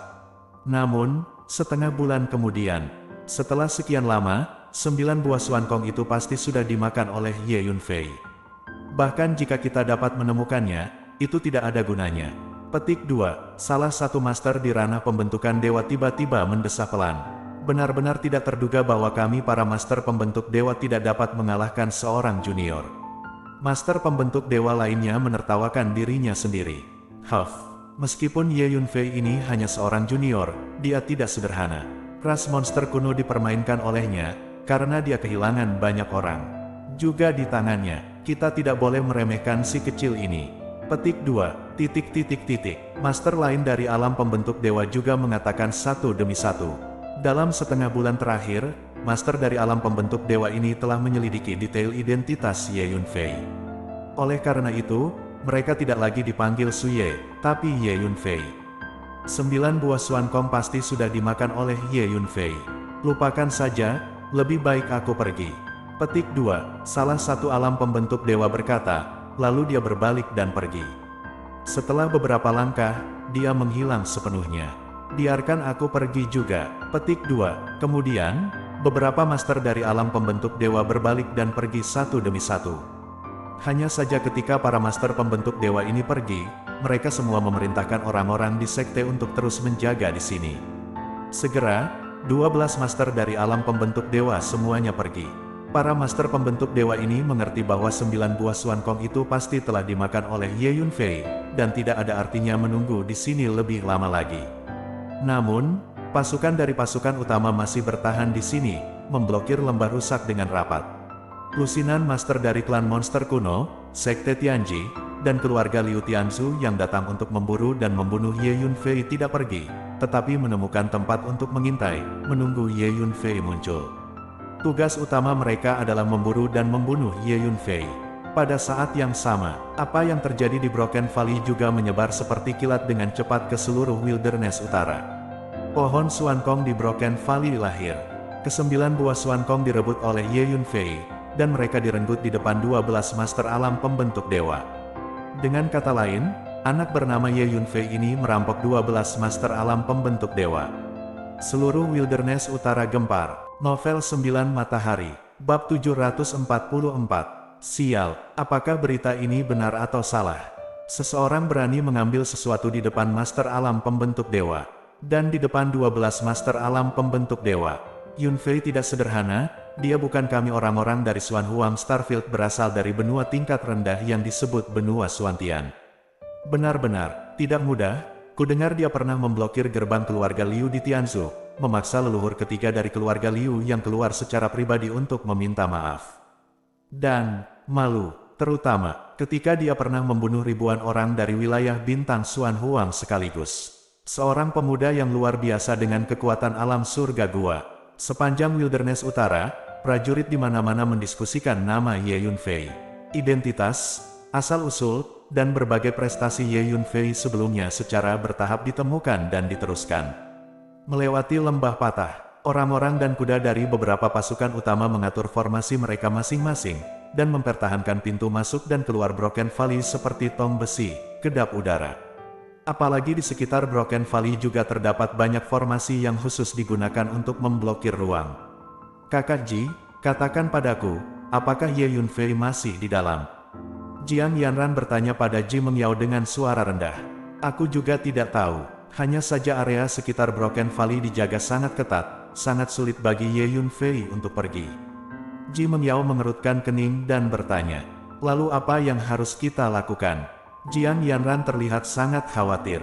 Namun, setengah bulan kemudian, setelah sekian lama, 9 buah Suankong itu pasti sudah dimakan oleh Ye Yunfei. Bahkan jika kita dapat menemukannya, itu tidak ada gunanya. Petik 2. Salah satu master di ranah pembentukan dewa tiba-tiba mendesah pelan. Benar-benar tidak terduga bahwa kami para master pembentuk dewa tidak dapat mengalahkan seorang junior. Master pembentuk dewa lainnya menertawakan dirinya sendiri. Meskipun Ye Yunfei ini hanya seorang junior, dia tidak sederhana. Ras monster kuno dipermainkan olehnya, karena dia kehilangan banyak orang. Juga di tangannya, kita tidak boleh meremehkan si kecil ini. Petik 2, Master lain dari alam pembentuk dewa juga mengatakan satu demi satu. Dalam setengah bulan terakhir, Master dari alam pembentuk dewa ini telah menyelidiki detail identitas Ye Yunfei. Oleh karena itu, mereka tidak lagi dipanggil Suye, tapi Ye Yunfei. 9 buah Xuan Kong pasti sudah dimakan oleh Ye Yunfei. Lupakan saja, lebih baik aku pergi. Petik 2, salah satu alam pembentuk dewa berkata, lalu dia berbalik dan pergi. Setelah beberapa langkah, dia menghilang sepenuhnya. Biarkan aku pergi juga. Petik 2, kemudian, beberapa master dari alam pembentuk dewa berbalik dan pergi satu demi satu. Hanya saja ketika para master pembentuk dewa ini pergi, mereka semua memerintahkan orang-orang di sekte untuk terus menjaga di sini. Segera, 12 master dari alam pembentuk dewa semuanya pergi. Para master pembentuk dewa ini mengerti bahwa 9 buah Xuan Kong itu pasti telah dimakan oleh Ye Yunfei, dan tidak ada artinya menunggu di sini lebih lama lagi. Namun, pasukan dari pasukan utama masih bertahan di sini, memblokir lembah rusak dengan rapat. Lusinan master dari klan monster kuno, Sekte Tianji, dan keluarga Liu Tianzu yang datang untuk memburu dan membunuh Ye Yunfei tidak pergi, tetapi menemukan tempat untuk mengintai, menunggu Ye Yunfei muncul. Tugas utama mereka adalah memburu dan membunuh Ye Yunfei. Pada saat yang sama, apa yang terjadi di Broken Valley juga menyebar seperti kilat dengan cepat ke seluruh wilderness utara. Pohon Xuan Kong di Broken Valley lahir. Ke-9 buah Xuan Kong direbut oleh Ye Yunfei, dan mereka direnggut di depan 12 master alam pembentuk dewa. Dengan kata lain, anak bernama Ye Yunfei ini merampok 12 master alam pembentuk dewa. Seluruh wilderness utara gempar. Novel 9 Matahari, bab 744. Sial, apakah berita ini benar atau salah? Seseorang berani mengambil sesuatu di depan master alam pembentuk dewa, dan di depan 12 master alam pembentuk dewa. Yunfei tidak sederhana, dia bukan kami orang-orang dari Xuan Huang Starfield berasal dari benua tingkat rendah yang disebut benua Xuantian. Benar-benar, tidak mudah, kudengar dia pernah memblokir gerbang keluarga Liu di Tianzu, memaksa leluhur ketiga dari keluarga Liu yang keluar secara pribadi untuk meminta maaf. Dan, malu, terutama, ketika dia pernah membunuh ribuan orang dari wilayah bintang Xuan Huang sekaligus. Seorang pemuda yang luar biasa dengan kekuatan alam surga gua. Sepanjang wilderness utara, prajurit di mana-mana mendiskusikan nama Ye Yunfei. Identitas, asal-usul, dan berbagai prestasi Ye Yunfei sebelumnya secara bertahap ditemukan dan diteruskan. Melewati lembah patah, orang-orang dan kuda dari beberapa pasukan utama mengatur formasi mereka masing-masing, dan mempertahankan pintu masuk dan keluar Broken Valley seperti tong besi, kedap udara. Apalagi di sekitar Broken Valley juga terdapat banyak formasi yang khusus digunakan untuk memblokir ruang. Kakak Ji, katakan padaku, apakah Ye Yunfei masih di dalam? Jiang Yanran bertanya pada Ji Mengyao dengan suara rendah. Aku juga tidak tahu, hanya saja area sekitar Broken Valley dijaga sangat ketat, sangat sulit bagi Ye Yunfei untuk pergi. Ji Mengyao mengerutkan kening dan bertanya, lalu apa yang harus kita lakukan? Jiang Yanran terlihat sangat khawatir.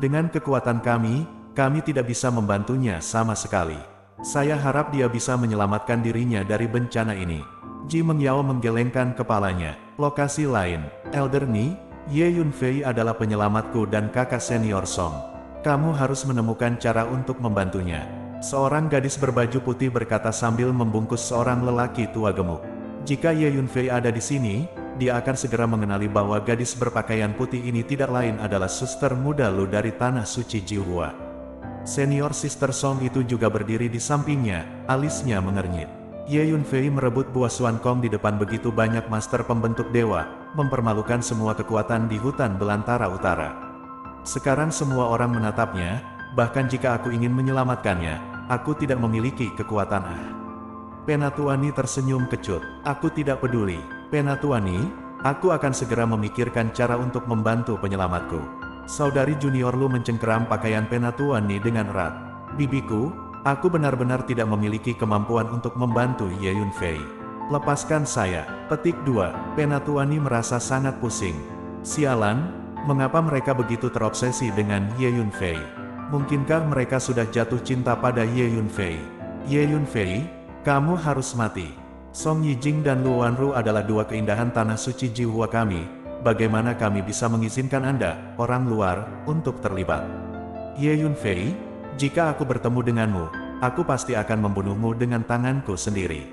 Dengan kekuatan kami tidak bisa membantunya sama sekali. Saya harap dia bisa menyelamatkan dirinya dari bencana ini. Ji Mengyao menggelengkan kepalanya. Lokasi lain, Elder Ni, Ye Yunfei adalah penyelamatku dan kakak senior Song. Kamu harus menemukan cara untuk membantunya. Seorang gadis berbaju putih berkata sambil membungkus seorang lelaki tua gemuk. Jika Ye Yunfei ada di sini, dia akan segera mengenali bahwa gadis berpakaian putih ini tidak lain adalah suster muda Lu dari Tanah Suci Jiuhua. Senior Sister Song itu juga berdiri di sampingnya, alisnya mengernyit. Ye Yunfei merebut buah Xuan Kong di depan begitu banyak master pembentuk dewa, mempermalukan semua kekuatan di hutan belantara utara. Sekarang semua orang menatapnya, bahkan jika aku ingin menyelamatkannya, aku tidak memiliki kekuatan. Penatuani tersenyum kecut. Aku tidak peduli. Penatuani, aku akan segera memikirkan cara untuk membantu penyelamatku. Saudari junior Lu mencengkeram pakaian Penatuani dengan erat. Bibiku, aku benar-benar tidak memiliki kemampuan untuk membantu Ye Yunfei. Lepaskan saya. Petik 2. Penatuani merasa sangat pusing. Sialan, mengapa mereka begitu terobsesi dengan Ye Yunfei? Mungkinkah mereka sudah jatuh cinta pada Ye Yunfei? Ye Yunfei, kamu harus mati. Song Yijing dan Luowanru adalah dua keindahan tanah suci jiwa kami. Bagaimana kami bisa mengizinkan Anda, orang luar, untuk terlibat? Ye Yunfei, jika aku bertemu denganmu, aku pasti akan membunuhmu dengan tanganku sendiri.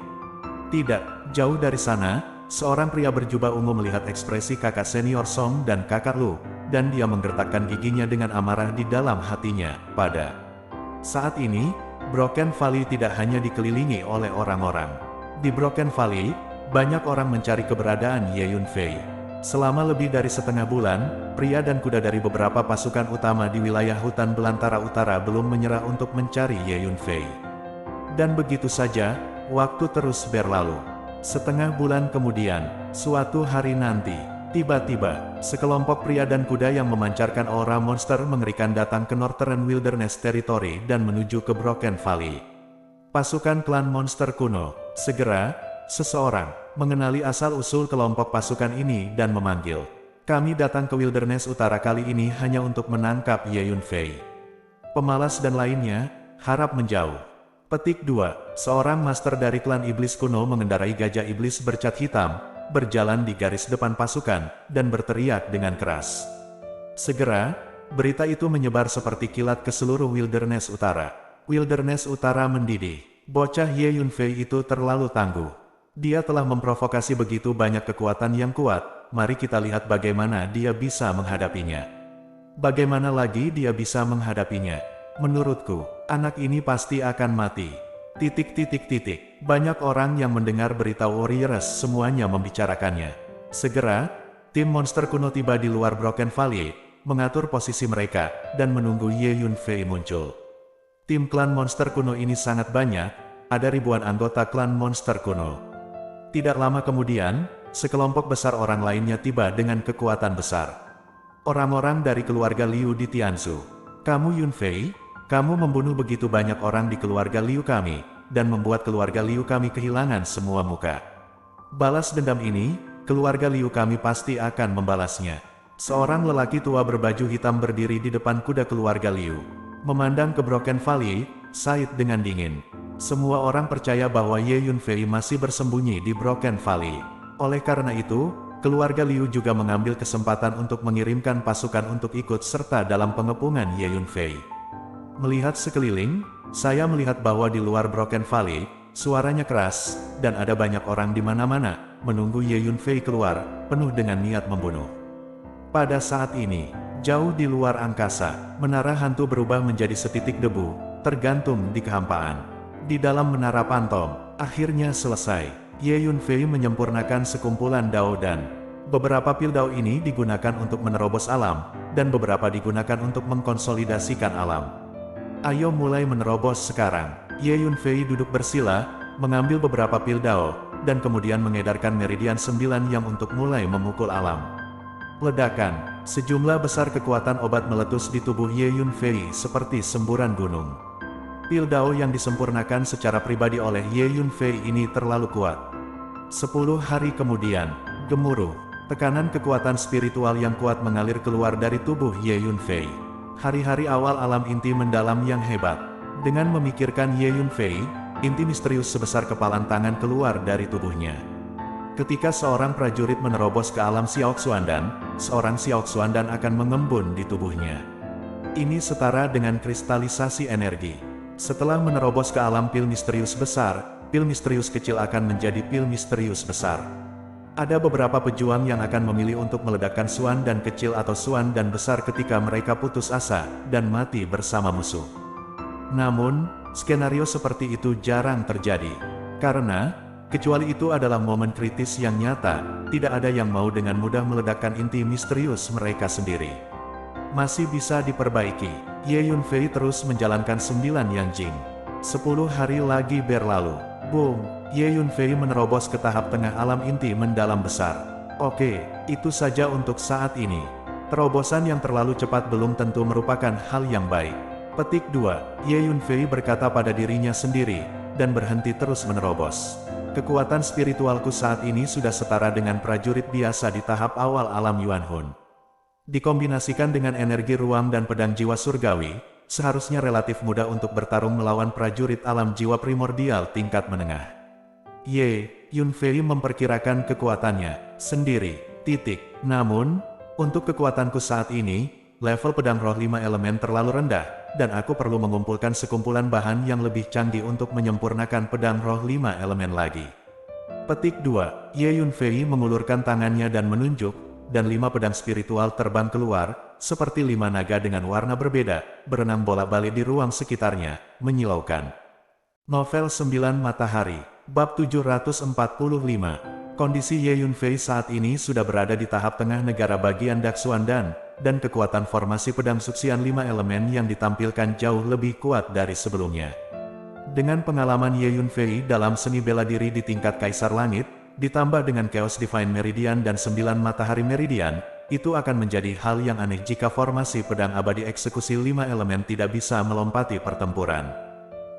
Tidak, jauh dari sana, seorang pria berjubah ungu melihat ekspresi kakak senior Song dan kakak Lu, dan dia menggertakkan giginya dengan amarah di dalam hatinya. Pada saat ini, Broken Valley tidak hanya dikelilingi oleh orang-orang. Di Broken Valley, banyak orang mencari keberadaan Ye Yunfei. Selama lebih dari setengah bulan, pria dan kuda dari beberapa pasukan utama di wilayah hutan belantara utara belum menyerah untuk mencari Ye Yunfei. Dan begitu saja, waktu terus berlalu. Setengah bulan kemudian, suatu hari nanti, tiba-tiba, sekelompok pria dan kuda yang memancarkan aura monster mengerikan datang ke Northern Wilderness Territory dan menuju ke Broken Valley. Pasukan klan monster kuno. Segera, seseorang mengenali asal-usul kelompok pasukan ini dan memanggil, "Kami datang ke Wilderness Utara kali ini hanya untuk menangkap Ye Yunfei." Pemalas dan lainnya harap menjauh. Petik 2. Seorang master dari klan iblis kuno mengendarai gajah iblis bercat hitam, berjalan di garis depan pasukan, dan berteriak dengan keras. Segera, berita itu menyebar seperti kilat ke seluruh Wilderness Utara. Wilderness Utara mendidih. Bocah Ye Yunfei itu terlalu tangguh. Dia telah memprovokasi begitu banyak kekuatan yang kuat, mari kita lihat bagaimana dia bisa menghadapinya. Bagaimana lagi dia bisa menghadapinya? Menurutku, anak ini pasti akan mati. Banyak orang yang mendengar berita Warriors semuanya membicarakannya. Segera, tim monster kuno tiba di luar Broken Valley, mengatur posisi mereka, dan menunggu Ye Yunfei muncul. Tim klan monster kuno ini sangat banyak, ada ribuan anggota klan monster kuno. Tidak lama kemudian, sekelompok besar orang lainnya tiba dengan kekuatan besar. Orang-orang dari keluarga Liu di Tianzu. "Kamu Yunfei, kamu membunuh begitu banyak orang di keluarga Liu kami, dan membuat keluarga Liu kami kehilangan semua muka. Balas dendam ini, keluarga Liu kami pasti akan membalasnya." Seorang lelaki tua berbaju hitam berdiri di depan kuda keluarga Liu. Memandang ke Broken Valley, Said dengan dingin. Semua orang percaya bahwa Ye Yunfei masih bersembunyi di Broken Valley. Oleh karena itu, keluarga Liu juga mengambil kesempatan untuk mengirimkan pasukan untuk ikut serta dalam pengepungan Ye Yunfei. Melihat sekeliling, saya melihat bahwa di luar Broken Valley, suaranya keras, dan ada banyak orang di mana-mana, menunggu Ye Yunfei keluar, penuh dengan niat membunuh. Pada saat ini, jauh di luar angkasa, menara hantu berubah menjadi setitik debu, tergantung di kehampaan. Di dalam menara pantom, akhirnya selesai. Ye Yunfei menyempurnakan sekumpulan dao dan beberapa pil dao ini digunakan untuk menerobos alam, dan beberapa digunakan untuk mengkonsolidasikan alam. Ayo mulai menerobos sekarang. Ye Yunfei duduk bersila, mengambil beberapa pil dao, dan kemudian mengedarkan meridian 9 yang untuk mulai memukul alam. Ledakan, sejumlah besar kekuatan obat meletus di tubuh Ye Yunfei seperti semburan gunung. Pil dao yang disempurnakan secara pribadi oleh Ye Yunfei ini terlalu kuat. 10 hari kemudian, gemuruh, tekanan kekuatan spiritual yang kuat mengalir keluar dari tubuh Ye Yunfei. Hari-hari awal alam inti mendalam yang hebat. Dengan memikirkan Ye Yunfei, inti misterius sebesar kepalan tangan keluar dari tubuhnya. Ketika seorang prajurit menerobos ke alam Xiaoxuandan, seorang Xiaoxuandan akan mengembun di tubuhnya. Ini setara dengan kristalisasi energi. Setelah menerobos ke alam pil misterius besar, pil misterius kecil akan menjadi pil misterius besar. Ada beberapa pejuang yang akan memilih untuk meledakkan Xuan dan kecil atau Xuan dan besar ketika mereka putus asa, dan mati bersama musuh. Namun, skenario seperti itu jarang terjadi. Karena, kecuali itu adalah momen kritis yang nyata, tidak ada yang mau dengan mudah meledakkan inti misterius mereka sendiri. Masih bisa diperbaiki. Ye Yunfei terus menjalankan 9 Yang Jing. 10 hari lagi berlalu. Boom! Ye Yunfei menerobos ke tahap tengah alam inti mendalam besar. Oke, itu saja untuk saat ini. Terobosan yang terlalu cepat belum tentu merupakan hal yang baik. Petik 2. Ye Yunfei berkata pada dirinya sendiri, dan berhenti terus menerobos. Kekuatan spiritualku saat ini sudah setara dengan prajurit biasa di tahap awal alam Yuan Hun. Dikombinasikan dengan energi ruang dan pedang jiwa surgawi, seharusnya relatif mudah untuk bertarung melawan prajurit alam jiwa primordial tingkat menengah. Ye Yunfei memperkirakan kekuatannya sendiri. Namun, untuk kekuatanku saat ini, level pedang roh 5 elemen terlalu rendah, dan aku perlu mengumpulkan sekumpulan bahan yang lebih canggih untuk menyempurnakan pedang roh 5 elemen lagi. Petik 2. Ye Yunfei mengulurkan tangannya dan menunjuk, dan 5 pedang spiritual terbang keluar, seperti 5 naga dengan warna berbeda, berenang bolak-balik di ruang sekitarnya, menyilaukan. Novel 9 Matahari, Bab 745. Kondisi Ye Yunfei saat ini sudah berada di tahap tengah negara bagian Daksuandan, dan kekuatan formasi pedang suksian 5 elemen yang ditampilkan jauh lebih kuat dari sebelumnya. Dengan pengalaman Ye Yunfei dalam seni bela diri di tingkat Kaisar Langit, ditambah dengan Chaos Divine Meridian dan 9 Matahari Meridian, itu akan menjadi hal yang aneh jika formasi pedang abadi eksekusi 5 elemen tidak bisa melompati pertempuran.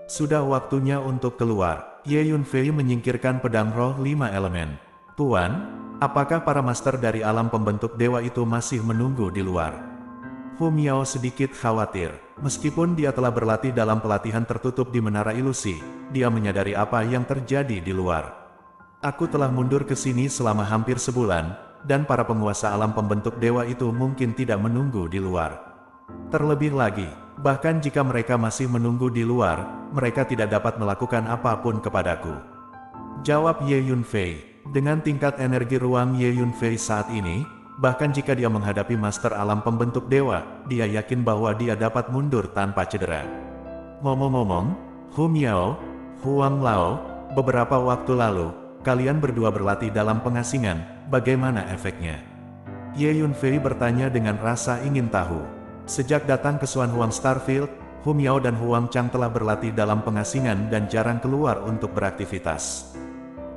Sudah waktunya untuk keluar. Ye Yunfei menyingkirkan pedang roh 5 elemen. Tuan, apakah para master dari alam pembentuk dewa itu masih menunggu di luar? Hu Miao sedikit khawatir. Meskipun dia telah berlatih dalam pelatihan tertutup di Menara Ilusi, dia menyadari apa yang terjadi di luar. Aku telah mundur ke sini selama hampir sebulan, dan para penguasa alam pembentuk dewa itu mungkin tidak menunggu di luar. Terlebih lagi, bahkan jika mereka masih menunggu di luar, mereka tidak dapat melakukan apapun kepadaku. Jawab Ye Yunfei. Dengan tingkat energi ruang Ye Yunfei saat ini, bahkan jika dia menghadapi master alam pembentuk dewa, dia yakin bahwa dia dapat mundur tanpa cedera. Ngomong-ngomong, Hu Miao, Huang Lao, beberapa waktu lalu, kalian berdua berlatih dalam pengasingan, bagaimana efeknya? Ye Yunfei bertanya dengan rasa ingin tahu. Sejak datang ke Xuan Huang Starfield, Hu Miao dan Huang Chang telah berlatih dalam pengasingan dan jarang keluar untuk beraktivitas.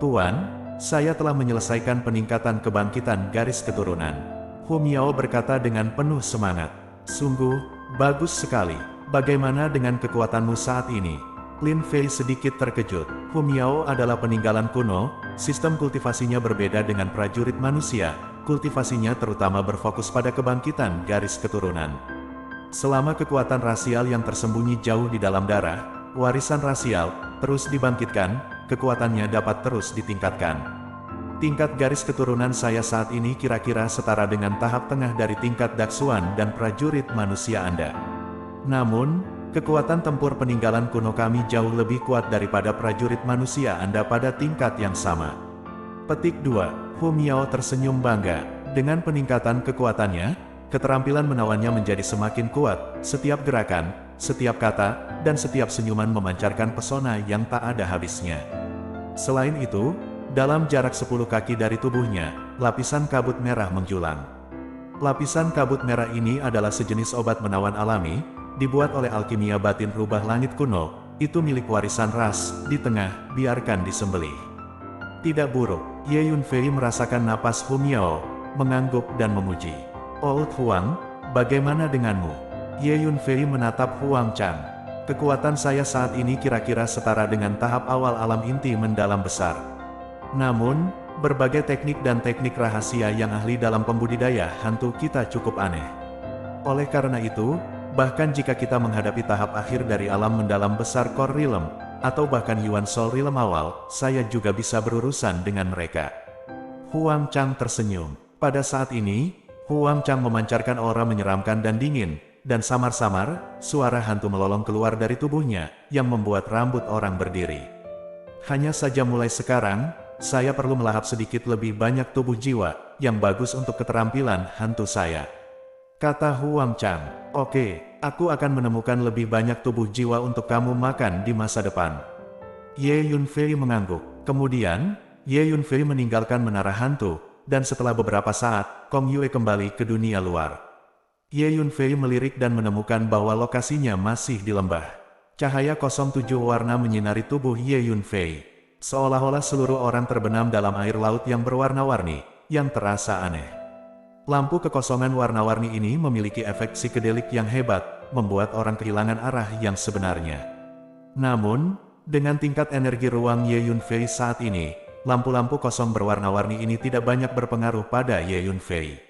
Tuan, saya telah menyelesaikan peningkatan kebangkitan garis keturunan. Hu Miao berkata dengan penuh semangat. Sungguh, bagus sekali. Bagaimana dengan kekuatanmu saat ini? Lin Fei sedikit terkejut. Hu Miao adalah peninggalan kuno, sistem kultivasinya berbeda dengan prajurit manusia, kultivasinya terutama berfokus pada kebangkitan garis keturunan. Selama kekuatan rasial yang tersembunyi jauh di dalam darah, warisan rasial, terus dibangkitkan, kekuatannya dapat terus ditingkatkan. Tingkat garis keturunan saya saat ini kira-kira setara dengan tahap tengah dari tingkat Daksuan dan prajurit manusia Anda. Namun, kekuatan tempur peninggalan kuno kami jauh lebih kuat daripada prajurit manusia Anda pada tingkat yang sama. Petik 2. Hu Miao tersenyum bangga. Dengan peningkatan kekuatannya, keterampilan menawannya menjadi semakin kuat. Setiap gerakan, setiap kata, dan setiap senyuman memancarkan pesona yang tak ada habisnya. Selain itu, dalam jarak 10 kaki dari tubuhnya, lapisan kabut merah menjulang. Lapisan kabut merah ini adalah sejenis obat menawan alami, dibuat oleh alkimia batin rubah langit kuno, itu milik warisan ras, di tengah, biarkan disembelih. Tidak buruk, Ye Yunfei merasakan napas Hu Miao, mengangguk dan memuji. Old Huang, bagaimana denganmu? Ye Yunfei menatap Huang Chang. Kekuatan saya saat ini kira-kira setara dengan tahap awal alam inti mendalam besar. Namun, berbagai teknik dan teknik rahasia yang ahli dalam pembudidaya hantu kita cukup aneh. Oleh karena itu, bahkan jika kita menghadapi tahap akhir dari alam mendalam besar Core Realm, atau bahkan Yuan Soul Realm awal, saya juga bisa berurusan dengan mereka. Huang Chang tersenyum. Pada saat ini, Huang Chang memancarkan aura menyeramkan dan dingin, dan samar-samar, suara hantu melolong keluar dari tubuhnya, yang membuat rambut orang berdiri. Hanya saja mulai sekarang, saya perlu melahap sedikit lebih banyak tubuh jiwa, yang bagus untuk keterampilan hantu saya. Kata Huang Chang, oke, aku akan menemukan lebih banyak tubuh jiwa untuk kamu makan di masa depan. Ye Yunfei mengangguk. Kemudian, Ye Yunfei meninggalkan menara hantu, dan setelah beberapa saat, Kong Yue kembali ke dunia luar. Ye Yunfei melirik dan menemukan bahwa lokasinya masih di lembah. Cahaya 07 warna menyinari tubuh Ye Yunfei. Seolah-olah seluruh orang terbenam dalam air laut yang berwarna-warni, yang terasa aneh. Lampu kekosongan warna-warni ini memiliki efek psikedelik yang hebat, membuat orang kehilangan arah yang sebenarnya. Namun, dengan tingkat energi ruang Ye Yunfei saat ini, lampu-lampu kosong berwarna-warni ini tidak banyak berpengaruh pada Ye Yunfei.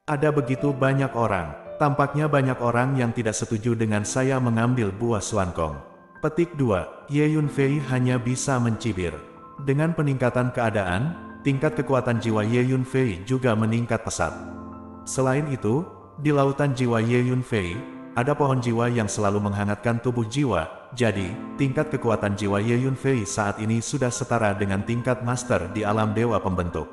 Ada begitu banyak orang, Tampaknya banyak orang yang tidak setuju dengan saya mengambil buah Xuankong. Petik 2. Ye Yunfei hanya bisa mencibir. Dengan peningkatan keadaan, tingkat kekuatan jiwa Ye Yunfei juga meningkat pesat. Selain itu, di lautan jiwa Ye Yunfei, ada pohon jiwa yang selalu menghangatkan tubuh jiwa, jadi, tingkat kekuatan jiwa Ye Yunfei saat ini sudah setara dengan tingkat master di alam dewa pembentuk.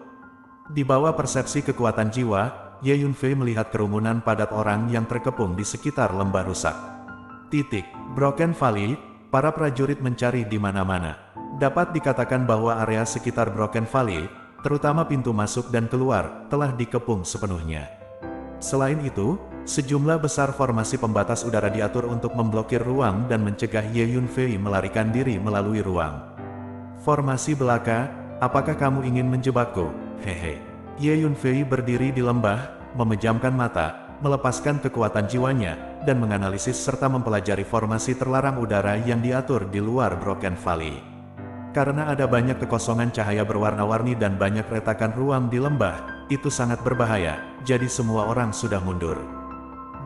Di bawah persepsi kekuatan jiwa, Ye Yunfei melihat kerumunan padat orang yang terkepung di sekitar lembah rusak. Broken Valley, para prajurit mencari di mana-mana. Dapat dikatakan bahwa area sekitar Broken Valley, terutama pintu masuk dan keluar, telah dikepung sepenuhnya. Selain itu, sejumlah besar formasi pembatas udara diatur untuk memblokir ruang dan mencegah Ye Yunfei melarikan diri melalui ruang. Formasi belaka, apakah kamu ingin menjebakku? Hehe. Ye Yunfei berdiri di lembah, memejamkan mata, melepaskan kekuatan jiwanya, dan menganalisis serta mempelajari formasi terlarang udara yang diatur di luar Broken Valley. Karena ada banyak kekosongan cahaya berwarna-warni dan banyak retakan ruang di lembah, itu sangat berbahaya, jadi semua orang sudah mundur.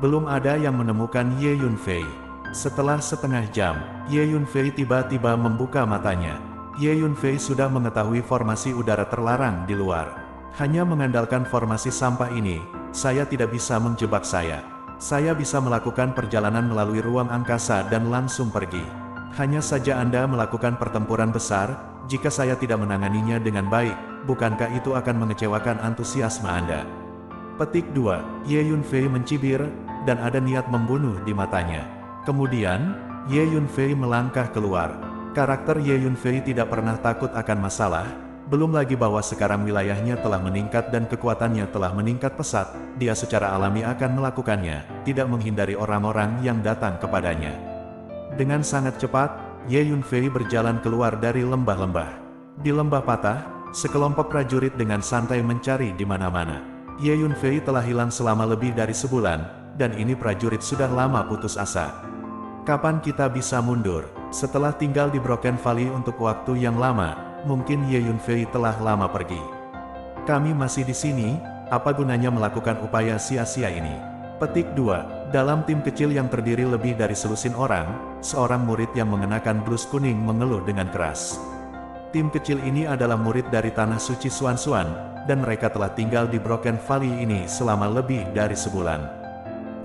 Belum ada yang menemukan Ye Yunfei. Setelah setengah jam, Ye Yunfei tiba-tiba membuka matanya. Ye Yunfei sudah mengetahui formasi udara terlarang di luar. Hanya mengandalkan formasi sampah ini, saya tidak bisa menjebak saya. Saya bisa melakukan perjalanan melalui ruang angkasa dan langsung pergi. Hanya saja Anda melakukan pertempuran besar, jika saya tidak menanganinya dengan baik, bukankah itu akan mengecewakan antusiasme Anda? Petik 2. Ye Yunfei mencibir, dan ada niat membunuh di matanya. Kemudian, Ye Yunfei melangkah keluar. Karakter Ye Yunfei tidak pernah takut akan masalah, belum lagi bahwa sekarang wilayahnya telah meningkat dan kekuatannya telah meningkat pesat, dia secara alami akan melakukannya, tidak menghindari orang-orang yang datang kepadanya. Dengan sangat cepat, Ye Yunfei berjalan keluar dari lembah-lembah. Di lembah patah, sekelompok prajurit dengan santai mencari di mana-mana. Ye Yunfei telah hilang selama lebih dari sebulan, dan ini prajurit sudah lama putus asa. Kapan kita bisa mundur? Setelah tinggal di Broken Valley untuk waktu yang lama, mungkin Ye Yunfei telah lama pergi. Kami masih di sini, apa gunanya melakukan upaya sia-sia ini? Petik 2. Dalam tim kecil yang terdiri lebih dari selusin orang, seorang murid yang mengenakan blus kuning mengeluh dengan keras. Tim kecil ini adalah murid dari Tanah Suci Xuanxuan, dan mereka telah tinggal di Broken Valley ini selama lebih dari sebulan.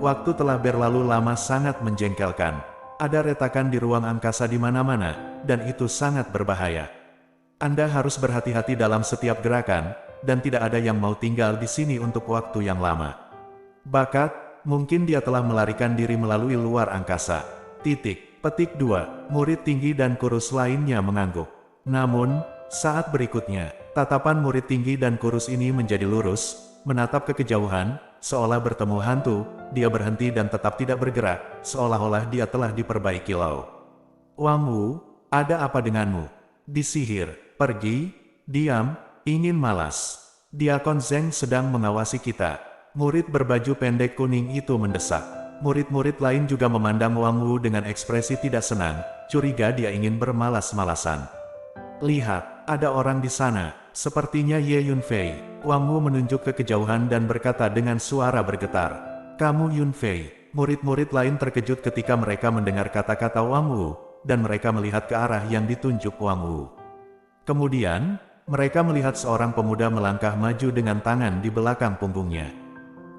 Waktu telah berlalu lama sangat menjengkelkan. Ada retakan di ruang angkasa di mana-mana, dan itu sangat berbahaya. Anda harus berhati-hati dalam setiap gerakan, dan tidak ada yang mau tinggal di sini untuk waktu yang lama. Bakat, mungkin dia telah melarikan diri melalui luar angkasa. Petik 2. Murid tinggi dan kurus lainnya mengangguk. Namun, saat berikutnya, tatapan murid tinggi dan kurus ini menjadi lurus, menatap ke kejauhan, seolah bertemu hantu, dia berhenti dan tetap tidak bergerak, seolah-olah dia telah diperbaiki lau. Wang Wu, ada apa denganmu? Disihir, pergi, diam, ingin malas. Diakon Zeng sedang mengawasi kita. Murid berbaju pendek kuning itu mendesak. Murid-murid lain juga memandang Wang Wu dengan ekspresi tidak senang, curiga dia ingin bermalas-malasan. Lihat, ada orang di sana, sepertinya Ye Yunfei. Wang Wu menunjuk ke kejauhan dan berkata dengan suara bergetar. Kamu Yunfei. Murid-murid lain terkejut ketika mereka mendengar kata-kata Wang Wu, dan mereka melihat ke arah yang ditunjuk Wang Wu. Kemudian, mereka melihat seorang pemuda melangkah maju dengan tangan di belakang punggungnya.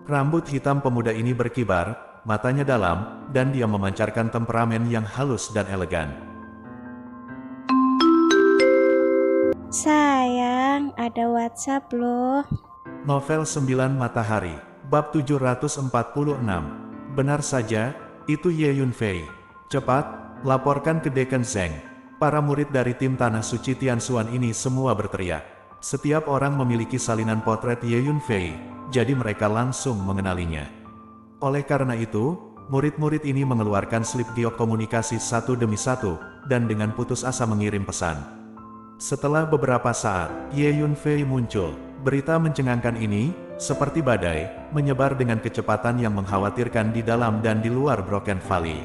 Rambut hitam pemuda ini berkibar, matanya dalam, dan dia memancarkan temperamen yang halus dan elegan. Sayang, ada WhatsApp loh. Novel 9 Matahari, bab 746. Benar saja, itu Ye Yunfei. Cepat, laporkan ke Dekan Zeng. Para murid dari tim Tanah Suci Tianxuan ini semua berteriak. Setiap orang memiliki salinan potret Ye Yunfei, jadi mereka langsung mengenalinya. Oleh karena itu, murid-murid ini mengeluarkan slip giok komunikasi satu demi satu, dan dengan putus asa mengirim pesan. Setelah beberapa saat, Ye Yunfei muncul. Berita mencengangkan ini, seperti badai, menyebar dengan kecepatan yang mengkhawatirkan di dalam dan di luar Broken Valley.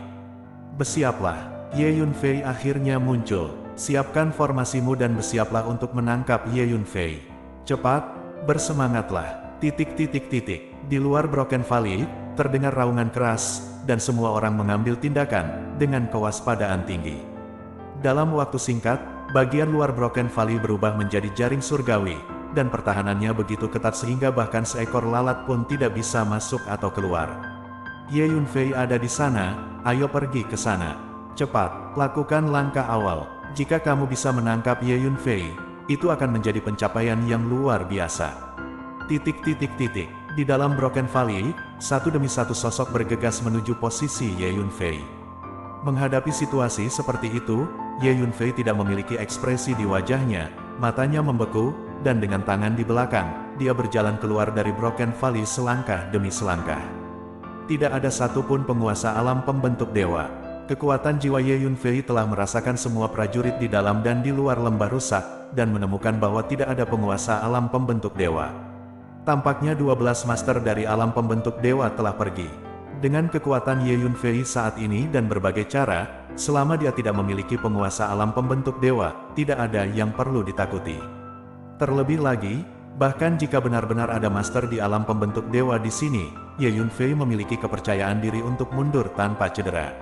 Bersiaplah, Ye Yunfei akhirnya muncul. Siapkan formasimu dan bersiaplah untuk menangkap Ye Yunfei. Cepat, bersemangatlah. Di luar Broken Valley, terdengar raungan keras, dan semua orang mengambil tindakan dengan kewaspadaan tinggi. Dalam waktu singkat, bagian luar Broken Valley berubah menjadi jaring surgawi, dan pertahanannya begitu ketat sehingga bahkan seekor lalat pun tidak bisa masuk atau keluar. Ye Yunfei ada di sana, ayo pergi ke sana. Cepat, lakukan langkah awal. Jika kamu bisa menangkap Ye Yunfei, itu akan menjadi pencapaian yang luar biasa. Di dalam Broken Valley, satu demi satu sosok bergegas menuju posisi Ye Yunfei. Menghadapi situasi seperti itu, Ye Yunfei tidak memiliki ekspresi di wajahnya, matanya membeku, dan dengan tangan di belakang, dia berjalan keluar dari Broken Valley selangkah demi selangkah. Tidak ada satupun penguasa alam pembentuk dewa. Kekuatan jiwa Ye Yunfei telah merasakan semua prajurit di dalam dan di luar lembah rusak, dan menemukan bahwa tidak ada penguasa alam pembentuk dewa. Tampaknya 12 master dari alam pembentuk dewa telah pergi. Dengan kekuatan Ye Yunfei saat ini dan berbagai cara, selama dia tidak memiliki penguasa alam pembentuk dewa, tidak ada yang perlu ditakuti. Terlebih lagi, bahkan jika benar-benar ada master di alam pembentuk dewa di sini, Ye Yunfei memiliki kepercayaan diri untuk mundur tanpa cedera.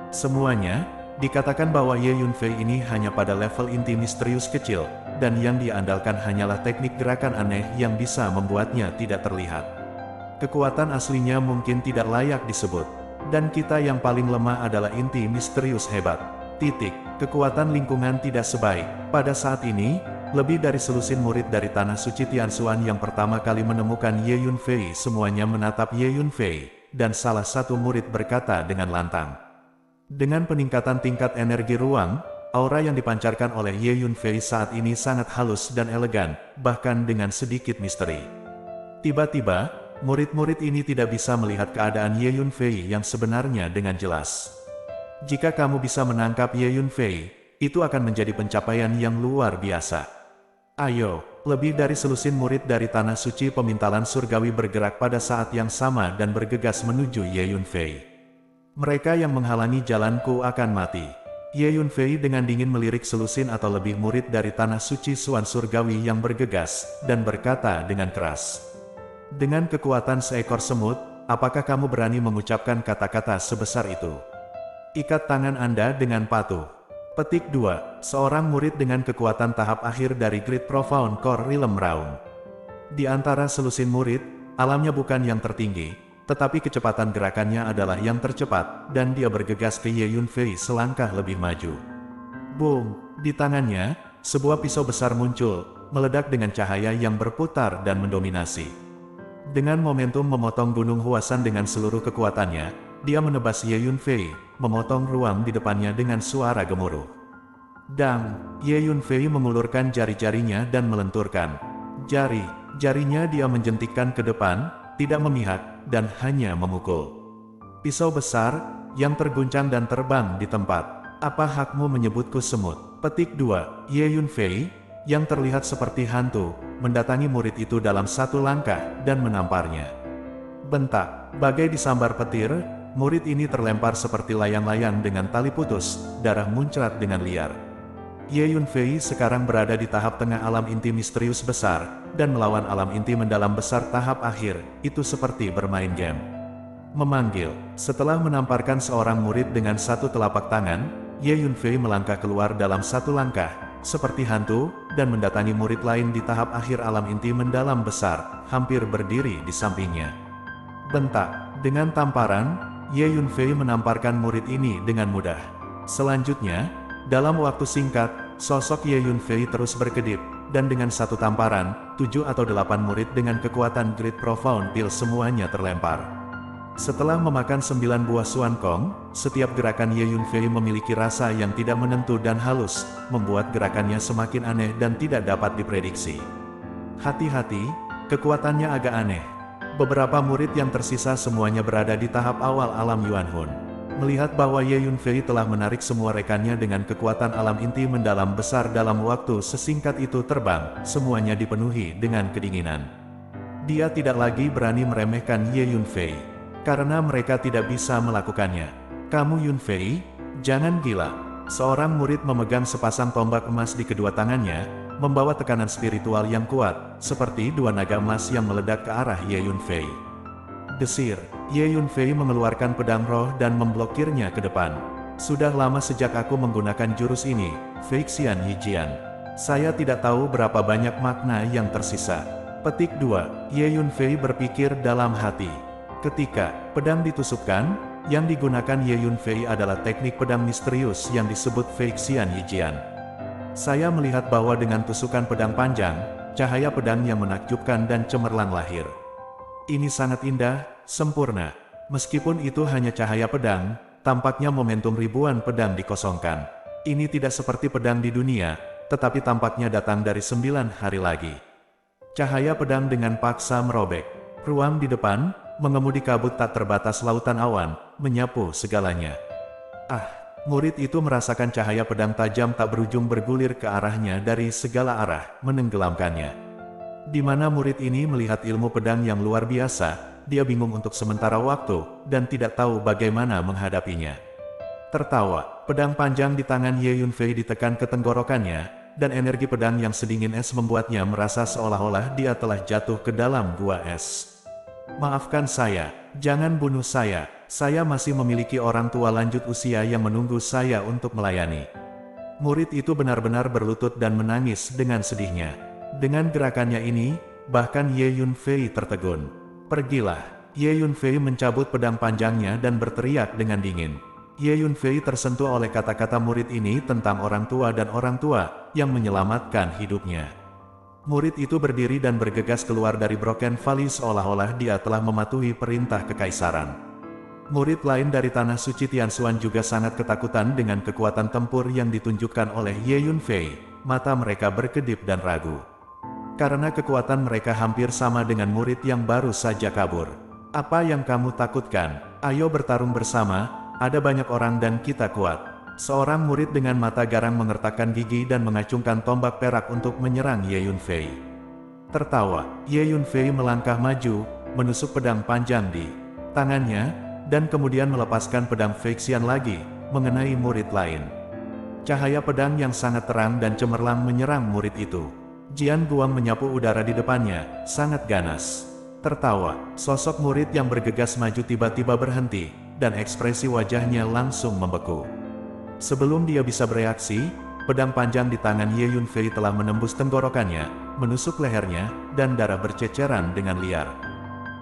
Semuanya, dikatakan bahwa Ye Yunfei ini hanya pada level inti misterius kecil, dan yang dia andalkan hanyalah teknik gerakan aneh yang bisa membuatnya tidak terlihat. Kekuatan aslinya mungkin tidak layak disebut, dan kita yang paling lemah adalah inti misterius hebat. Kekuatan lingkungan tidak sebaik. Pada saat ini, lebih dari selusin murid dari Tanah Suci Tianxuan yang pertama kali menemukan Ye Yunfei semuanya menatap Ye Yunfei, dan salah satu murid berkata dengan lantang. Dengan peningkatan tingkat energi ruang, aura yang dipancarkan oleh Ye Yunfei saat ini sangat halus dan elegan, bahkan dengan sedikit misteri. Tiba-tiba, murid-murid ini tidak bisa melihat keadaan Ye Yunfei yang sebenarnya dengan jelas. Jika kamu bisa menangkap Ye Yunfei, itu akan menjadi pencapaian yang luar biasa. Ayo, lebih dari selusin murid dari Tanah Suci Pemintalan Surgawi bergerak pada saat yang sama dan bergegas menuju Ye Yunfei. Mereka yang menghalangi jalanku akan mati. Ye Yunfei dengan dingin melirik selusin atau lebih murid dari Tanah Suci Suan Surgawi yang bergegas, dan berkata dengan keras. Dengan kekuatan seekor semut, apakah kamu berani mengucapkan kata-kata sebesar itu? Ikat tangan Anda dengan patuh. Petik 2. Seorang murid dengan kekuatan tahap akhir dari Great Profound Core Realm Realm. Di antara selusin murid, alamnya bukan yang tertinggi, tetapi kecepatan gerakannya adalah yang tercepat, dan dia bergegas ke Ye Yunfei selangkah lebih maju. Boom! Di tangannya, sebuah pisau besar muncul, meledak dengan cahaya yang berputar dan mendominasi. Dengan momentum memotong gunung Huasan dengan seluruh kekuatannya, dia menebas Ye Yunfei, memotong ruang di depannya dengan suara gemuruh. Dang! Ye Yunfei mengulurkan jari-jarinya dan melenturkan. Jarinya dia menjentikkan ke depan, tidak memihak, dan hanya memukul. Pisau besar, yang terguncang dan terbang di tempat. Apa hakmu menyebutku semut? Petik 2. Ye Yunfei, yang terlihat seperti hantu, mendatangi murid itu dalam satu langkah, dan menamparnya. Bentak, bagai disambar petir, murid ini terlempar seperti layang-layang dengan tali putus, darah muncrat dengan liar. Ye Yunfei sekarang berada di tahap tengah alam inti misterius besar, dan melawan alam inti mendalam besar tahap akhir, itu seperti bermain game. Memanggil, setelah menamparkan seorang murid dengan satu telapak tangan, Ye Yunfei melangkah keluar dalam satu langkah, seperti hantu, dan mendatangi murid lain di tahap akhir alam inti mendalam besar, hampir berdiri di sampingnya. Bentak, dengan tamparan, Ye Yunfei menamparkan murid ini dengan mudah. Selanjutnya, dalam waktu singkat, sosok Ye Yunfei terus berkedip, dan dengan satu tamparan, 7 atau 8 murid dengan kekuatan Great Profound Deal semuanya terlempar. Setelah memakan 9 buah Suan Kong, setiap gerakan Ye Yunfei memiliki rasa yang tidak menentu dan halus, membuat gerakannya semakin aneh dan tidak dapat diprediksi. Hati-hati, kekuatannya agak aneh. Beberapa murid yang tersisa semuanya berada di tahap awal alam Yuan Hun. Melihat bahwa Ye Yunfei telah menarik semua rekannya dengan kekuatan alam inti mendalam besar dalam waktu sesingkat itu terbang, semuanya dipenuhi dengan kedinginan. Dia tidak lagi berani meremehkan Ye Yunfei, karena mereka tidak bisa melakukannya. Kamu Yunfei, jangan gila. Seorang murid memegang sepasang tombak emas di kedua tangannya, membawa tekanan spiritual yang kuat, seperti 2 naga emas yang meledak ke arah Ye Yunfei. Desir, Ye Yunfei mengeluarkan pedang roh dan memblokirnya ke depan. Sudah lama sejak aku menggunakan jurus ini, Feixian Yijian. Saya tidak tahu berapa banyak makna yang tersisa. Petik 2. Ye Yunfei berpikir dalam hati. Ketika pedang ditusukkan, yang digunakan Ye Yunfei adalah teknik pedang misterius yang disebut Feixian Yijian. Saya melihat bahwa dengan tusukan pedang panjang, cahaya pedang yang menakjubkan dan cemerlang lahir. Ini sangat indah, sempurna. Meskipun itu hanya cahaya pedang, tampaknya momentum ribuan pedang dikosongkan. Ini tidak seperti pedang di dunia, tetapi tampaknya datang dari 9 hari lagi. Cahaya pedang dengan paksa merobek. Ruang di depan, mengemudi kabut tak terbatas lautan awan, menyapu segalanya. Murid itu merasakan cahaya pedang tajam tak berujung bergulir ke arahnya dari segala arah, menenggelamkannya. Di mana murid ini melihat ilmu pedang yang luar biasa, dia bingung untuk sementara waktu, dan tidak tahu bagaimana menghadapinya. Tertawa, pedang panjang di tangan Ye Yunfei ditekan ke tenggorokannya, dan energi pedang yang sedingin es membuatnya merasa seolah-olah dia telah jatuh ke dalam gua es. Maafkan saya, jangan bunuh saya masih memiliki orang tua lanjut usia yang menunggu saya untuk melayani. Murid itu benar-benar berlutut dan menangis dengan sedihnya. Dengan gerakannya ini, bahkan Ye Yunfei tertegun. Pergilah. Ye Yunfei mencabut pedang panjangnya dan berteriak dengan dingin. Ye Yunfei tersentuh oleh kata-kata murid ini tentang orang tua dan orang tua yang menyelamatkan hidupnya. Murid itu berdiri dan bergegas keluar dari Broken Valley seolah-olah dia telah mematuhi perintah kekaisaran. Murid lain dari Tanah Suci Tianxuan juga sangat ketakutan dengan kekuatan tempur yang ditunjukkan oleh Ye Yunfei. Mata mereka berkedip dan ragu. Karena kekuatan mereka hampir sama dengan murid yang baru saja kabur. Apa yang kamu takutkan? Ayo bertarung bersama, ada banyak orang dan kita kuat. Seorang murid dengan mata garang mengertakkan gigi dan mengacungkan tombak perak untuk menyerang Ye Yunfei. Tertawa, Ye Yunfei melangkah maju, menusuk pedang panjang di tangannya, dan kemudian melepaskan pedang Feixian lagi, mengenai murid lain. Cahaya pedang yang sangat terang dan cemerlang menyerang murid itu. Jian Guang menyapu udara di depannya, sangat ganas. Tertawa, sosok murid yang bergegas maju tiba-tiba berhenti, dan ekspresi wajahnya langsung membeku. Sebelum dia bisa bereaksi, pedang panjang di tangan Ye Yunfei telah menembus tenggorokannya, menusuk lehernya, dan darah berceceran dengan liar.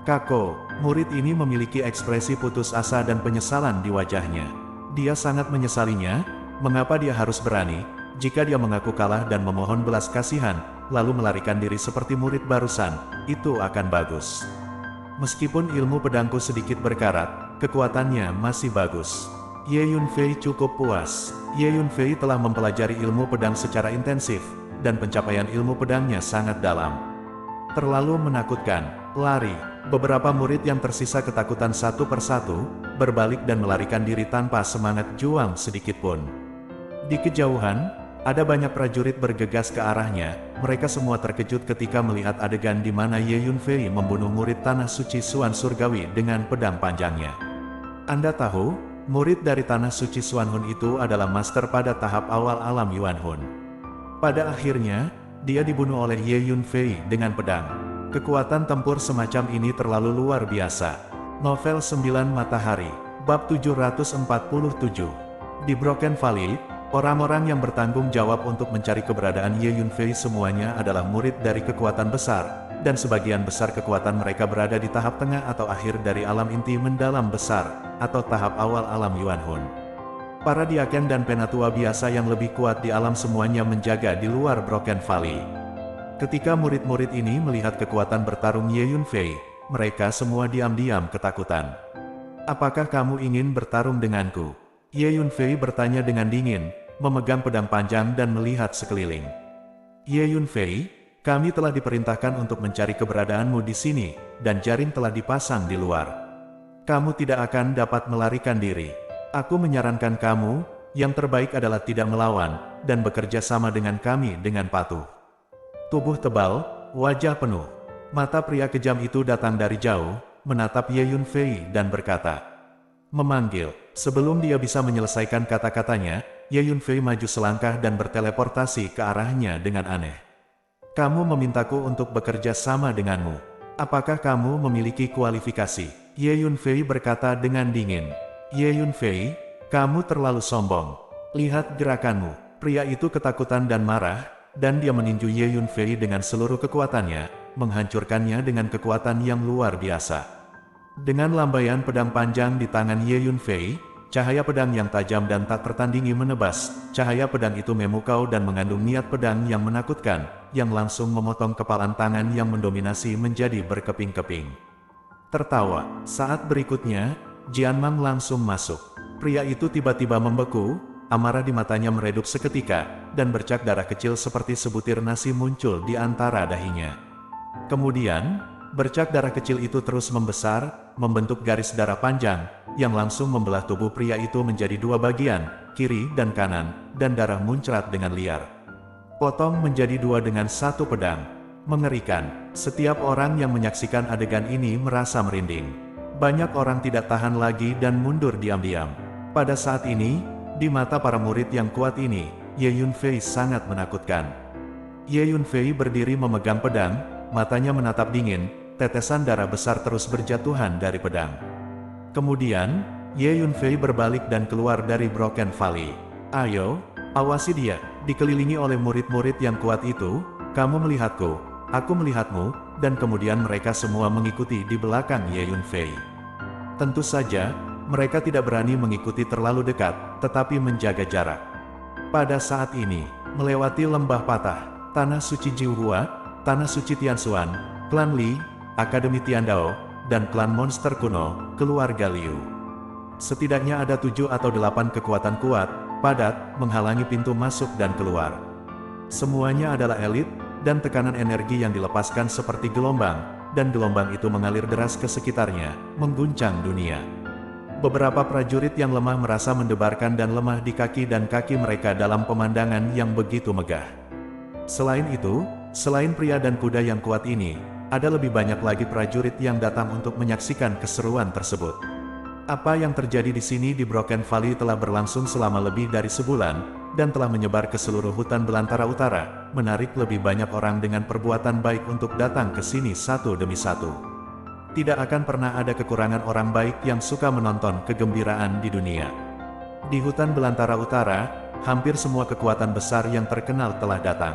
Kako, murid ini memiliki ekspresi putus asa dan penyesalan di wajahnya. Dia sangat menyesalinya, mengapa dia harus berani, jika dia mengaku kalah dan memohon belas kasihan, lalu melarikan diri seperti murid barusan, itu akan bagus. Meskipun ilmu pedangku sedikit berkarat, kekuatannya masih bagus. Ye Yunfei cukup puas. Ye Yunfei telah mempelajari ilmu pedang secara intensif, dan pencapaian ilmu pedangnya sangat dalam. Terlalu menakutkan. Lari. Beberapa murid yang tersisa ketakutan satu persatu, berbalik dan melarikan diri tanpa semangat juang sedikitpun. Di kejauhan, ada banyak prajurit bergegas ke arahnya. Mereka semua terkejut ketika melihat adegan di mana Ye Yunfei membunuh murid Tanah Suci Xuan Surgawi dengan pedang panjangnya. Anda tahu, murid dari Tanah Suci Xuanhun itu adalah master pada tahap awal alam Yuanhun. Pada akhirnya, dia dibunuh oleh Ye Yunfei dengan pedang. Kekuatan tempur semacam ini terlalu luar biasa. Novel 9 Matahari, Bab 747. Di Broken Valley, orang-orang yang bertanggung jawab untuk mencari keberadaan Ye Yunfei semuanya adalah murid dari kekuatan besar, dan sebagian besar kekuatan mereka berada di tahap tengah atau akhir dari alam inti mendalam besar, atau tahap awal alam Yuanhun. Para diaken dan penatua biasa yang lebih kuat di alam semuanya menjaga di luar Broken Valley. Ketika murid-murid ini melihat kekuatan bertarung Ye Yunfei, mereka semua diam-diam ketakutan. Apakah kamu ingin bertarung denganku? Ye Yunfei bertanya dengan dingin, memegang pedang panjang dan melihat sekeliling. Ye Yunfei, kami telah diperintahkan untuk mencari keberadaanmu di sini, dan jaring telah dipasang di luar. Kamu tidak akan dapat melarikan diri. Aku menyarankan kamu, yang terbaik adalah tidak melawan, dan bekerja sama dengan kami dengan patuh. Tubuh tebal, wajah penuh. Mata pria kejam itu datang dari jauh, menatap Ye Yunfei dan berkata, memanggil. Sebelum dia bisa menyelesaikan kata-katanya, Ye Yunfei maju selangkah dan berteleportasi ke arahnya dengan aneh. Kamu memintaku untuk bekerja sama denganmu. Apakah kamu memiliki kualifikasi? Ye Yunfei berkata dengan dingin. Ye Yunfei, kamu terlalu sombong. Lihat gerakanmu. Pria itu ketakutan dan marah, dan dia meninju Ye Yunfei dengan seluruh kekuatannya, menghancurkannya dengan kekuatan yang luar biasa. Dengan lambaian pedang panjang di tangan Ye Yunfei, cahaya pedang yang tajam dan tak tertandingi menebas. Cahaya pedang itu memukau dan mengandung niat pedang yang menakutkan, yang langsung memotong kepalan tangan yang mendominasi menjadi berkeping-keping. Tertawa. Saat berikutnya, Jianmang langsung masuk. Pria itu tiba-tiba membeku, amarah di matanya meredup seketika, dan bercak darah kecil seperti sebutir nasi muncul di antara dahinya. Kemudian, bercak darah kecil itu terus membesar, membentuk garis darah panjang, yang langsung membelah tubuh pria itu menjadi dua bagian, kiri dan kanan, dan darah muncrat dengan liar. Potong menjadi dua dengan satu pedang. Mengerikan. Setiap orang yang menyaksikan adegan ini merasa merinding. Banyak orang tidak tahan lagi dan mundur diam-diam. Pada saat ini, di mata para murid yang kuat ini, Ye Yunfei sangat menakutkan. Ye Yunfei berdiri memegang pedang, matanya menatap dingin, tetesan darah besar terus berjatuhan dari pedang. Kemudian, Ye Yunfei berbalik dan keluar dari Broken Valley. Ayo, awasi dia. Dikelilingi oleh murid-murid yang kuat itu, kamu melihatku, aku melihatmu, dan kemudian mereka semua mengikuti di belakang Ye Yunfei. Tentu saja, mereka tidak berani mengikuti terlalu dekat, tetapi menjaga jarak. Pada saat ini, melewati lembah patah, tanah suci Jiuhua, tanah suci Tianshuan, klan Li, Akademi Tiandao, dan klan monster kuno, keluarga Liu. Setidaknya ada 7 atau 8 kekuatan kuat, padat, menghalangi pintu masuk dan keluar. Semuanya adalah elit, dan tekanan energi yang dilepaskan seperti gelombang, dan gelombang itu mengalir deras ke sekitarnya, mengguncang dunia. Beberapa prajurit yang lemah merasa mendebarkan dan lemah di kaki dan kaki mereka dalam pemandangan yang begitu megah. Selain itu, selain pria dan kuda yang kuat ini, ada lebih banyak lagi prajurit yang datang untuk menyaksikan keseruan tersebut. Apa yang terjadi di sini di Broken Valley telah berlangsung selama lebih dari sebulan, dan telah menyebar ke seluruh hutan belantara utara, menarik lebih banyak orang dengan perbuatan baik untuk datang ke sini satu demi satu. Tidak akan pernah ada kekurangan orang baik yang suka menonton kegembiraan di dunia. Di hutan belantara utara, hampir semua kekuatan besar yang terkenal telah datang.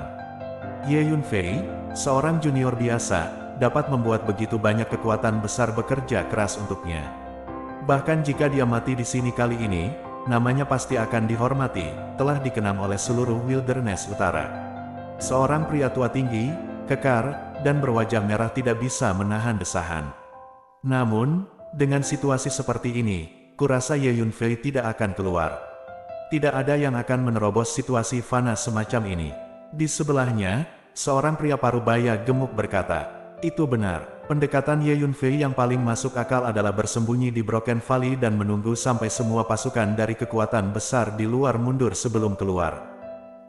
Ye Yunfei, seorang junior biasa, dapat membuat begitu banyak kekuatan besar bekerja keras untuknya. Bahkan jika dia mati di sini kali ini, namanya pasti akan dihormati, telah dikenang oleh seluruh Wilderness Utara. Seorang pria tua tinggi, kekar, dan berwajah merah tidak bisa menahan desahan. Namun, dengan situasi seperti ini, kurasa Ye Yunfei tidak akan keluar. Tidak ada yang akan menerobos situasi fana semacam ini. Di sebelahnya, seorang pria parubaya gemuk berkata, "Itu benar. Pendekatan Ye Yunfei yang paling masuk akal adalah bersembunyi di Broken Valley dan menunggu sampai semua pasukan dari kekuatan besar di luar mundur sebelum keluar.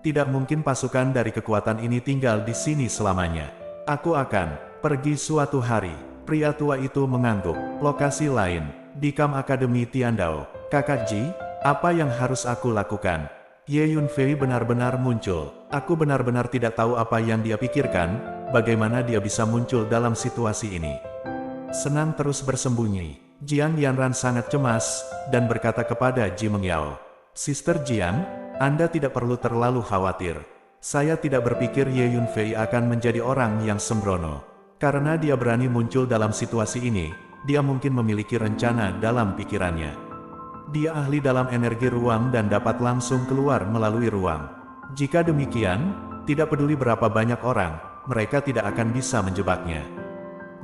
Tidak mungkin pasukan dari kekuatan ini tinggal di sini selamanya. Aku akan pergi suatu hari." Pria tua itu mengangguk. Lokasi lain, di Camp Akademi Tiandao. "Kakak Ji, apa yang harus aku lakukan?" Ye Yunfei benar-benar muncul. Aku benar-benar tidak tahu apa yang dia pikirkan, bagaimana dia bisa muncul dalam situasi ini. Senang terus bersembunyi. Jiang Yanran sangat cemas, dan berkata kepada Ji Mengyao, "Sister Jiang, Anda tidak perlu terlalu khawatir. Saya tidak berpikir Ye Yunfei akan menjadi orang yang sembrono. Karena dia berani muncul dalam situasi ini, dia mungkin memiliki rencana dalam pikirannya. Dia ahli dalam energi ruang dan dapat langsung keluar melalui ruang. Jika demikian, tidak peduli berapa banyak orang, mereka tidak akan bisa menjebaknya."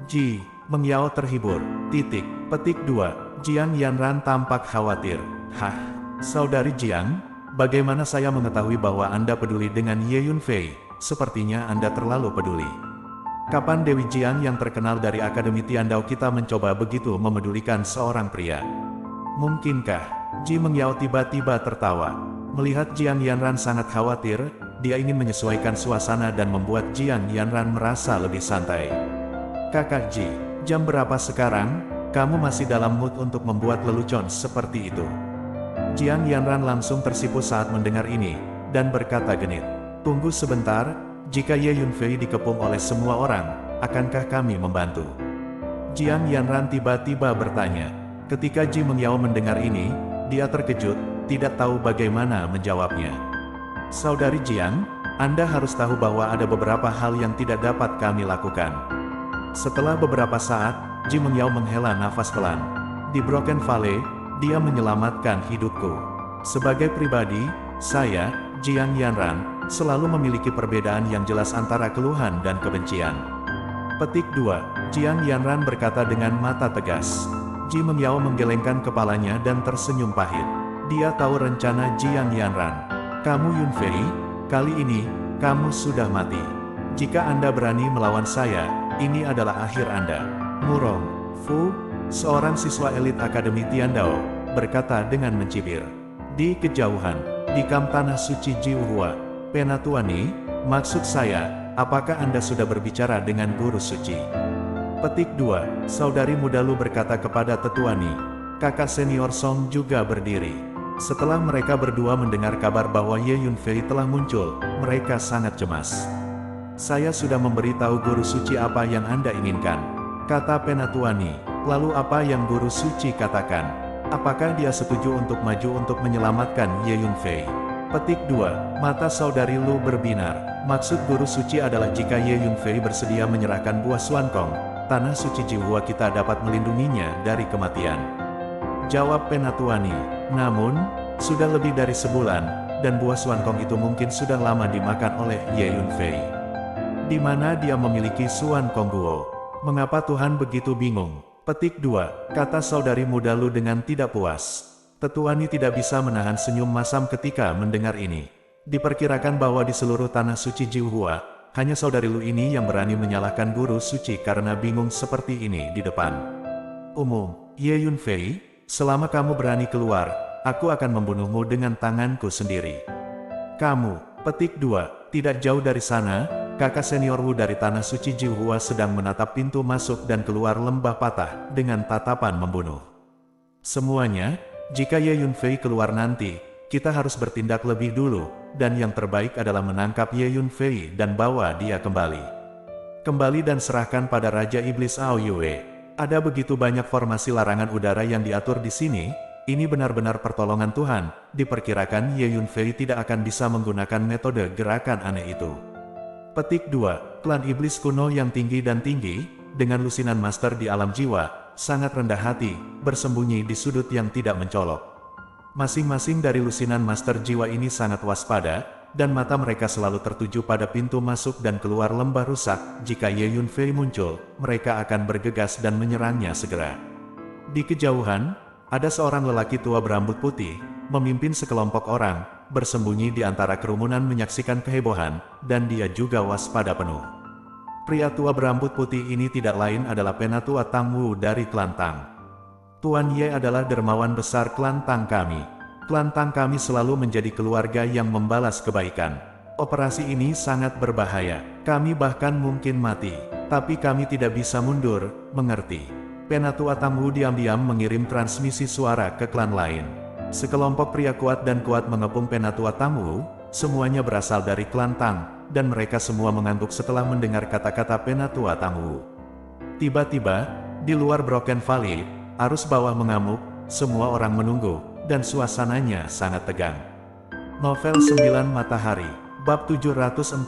Ji Mengyao terhibur. Petik 2. Jiang Yanran tampak khawatir. "Hah, Saudari Jiang, bagaimana saya mengetahui bahwa Anda peduli dengan Ye Yunfei? Sepertinya Anda terlalu peduli. Kapan Dewi Jiang yang terkenal dari Akademi Tiandao kita mencoba begitu memedulikan seorang pria? Mungkinkah?" Ji Mengyao tiba-tiba tertawa. Melihat Jiang Yanran sangat khawatir, dia ingin menyesuaikan suasana dan membuat Jiang Yanran merasa lebih santai. "Kakak Ji, jam berapa sekarang? Kamu masih dalam mood untuk membuat lelucon seperti itu?" Jiang Yanran langsung tersipu saat mendengar ini, dan berkata genit, "Tunggu sebentar, jika Ye Yunfei dikepung oleh semua orang, akankah kami membantu?" Jiang Yanran tiba-tiba bertanya. Ketika Ji Mengyao mendengar ini, dia terkejut, tidak tahu bagaimana menjawabnya. Saudari Jiang, Anda harus tahu bahwa ada beberapa hal yang tidak dapat kami lakukan. Setelah beberapa saat, Ji Mengyao menghela nafas pelan. Di Broken Valley, dia menyelamatkan hidupku. Sebagai pribadi, saya, Jiang Yanran, selalu memiliki perbedaan yang jelas antara keluhan dan kebencian. Petik 2. Jiang Yanran berkata dengan mata tegas. Ji Mengyao menggelengkan kepalanya dan tersenyum pahit. Dia tahu rencana Jiang Yanran. Kamu Yun Fei, kali ini, kamu sudah mati. Jika Anda berani melawan saya, ini adalah akhir Anda. Murong Fu, seorang siswa elit Akademi Tiandao, berkata dengan mencibir. Di kejauhan, di kamp tanah suci Jiuhua, Penatuani, maksud saya, apakah Anda sudah berbicara dengan guru suci? Petik 2. Saudari muda Lu berkata kepada Tetuani. Kakak senior Song juga berdiri. Setelah mereka berdua mendengar kabar bahwa Ye Yunfei telah muncul, mereka sangat cemas. Saya sudah memberitahu guru suci apa yang Anda inginkan, kata Penatuani. Lalu apa yang guru suci katakan? Apakah dia setuju untuk maju untuk menyelamatkan Ye Yunfei? Petik 2. Mata saudari Lu berbinar. Maksud guru suci adalah jika Ye Yunfei bersedia menyerahkan buah Suankong, tanah suci Jiuhua kita dapat melindunginya dari kematian. Jawab Penatuani. Namun, sudah lebih dari sebulan, dan buah Suankong itu mungkin sudah lama dimakan oleh Ye Yunfei. Di mana dia memiliki Suankong Guo? Mengapa Tuhan begitu bingung? Petik 2. Kata saudari muda Lu dengan tidak puas. Tetuani tidak bisa menahan senyum masam ketika mendengar ini. Diperkirakan bahwa di seluruh tanah suci Jiuhua, hanya saudari Lu ini yang berani menyalahkan guru suci karena bingung seperti ini di depan umum. Ye Yunfei, selama kamu berani keluar, aku akan membunuhmu dengan tanganku sendiri. Kamu, petik 2, tidak jauh dari sana, kakak senior Wu dari tanah suci Jiuhua sedang menatap pintu masuk dan keluar lembah patah dengan tatapan membunuh. Semuanya, jika Ye Yunfei keluar nanti, kita harus bertindak lebih dulu, dan yang terbaik adalah menangkap Ye Yunfei dan bawa dia kembali. Kembali dan serahkan pada Raja Iblis Ao Yue. Ada begitu banyak formasi larangan udara yang diatur di sini, ini benar-benar pertolongan Tuhan. Diperkirakan Ye Yunfei tidak akan bisa menggunakan metode gerakan aneh itu. Petik 2. Klan Iblis kuno yang tinggi dan tinggi, dengan lusinan master di alam jiwa, sangat rendah hati, bersembunyi di sudut yang tidak mencolok. Masing-masing dari lusinan master jiwa ini sangat waspada, dan mata mereka selalu tertuju pada pintu masuk dan keluar lembah rusak. Jika Ye Yunfei muncul, mereka akan bergegas dan menyerangnya segera. Di kejauhan, ada seorang lelaki tua berambut putih, memimpin sekelompok orang, bersembunyi di antara kerumunan menyaksikan kehebohan, dan dia juga waspada penuh. Pria tua berambut putih ini tidak lain adalah Penatua Tang Wu dari klan Tang. Tuan Ye adalah dermawan besar klan Tang kami. Klan Tang kami selalu menjadi keluarga yang membalas kebaikan. Operasi ini sangat berbahaya. Kami bahkan mungkin mati. Tapi kami tidak bisa mundur, mengerti? Penatua Tang Wu diam-diam mengirim transmisi suara ke klan lain. Sekelompok pria kuat dan kuat mengepung Penatua Tang Wu, semuanya berasal dari klan Tang, dan mereka semua mengangguk setelah mendengar kata-kata Penatua Tang Wu. Tiba-tiba, di luar Broken Valley, arus bawah mengamuk, semua orang menunggu, dan suasananya sangat tegang. Novel 9 Matahari, Bab 748.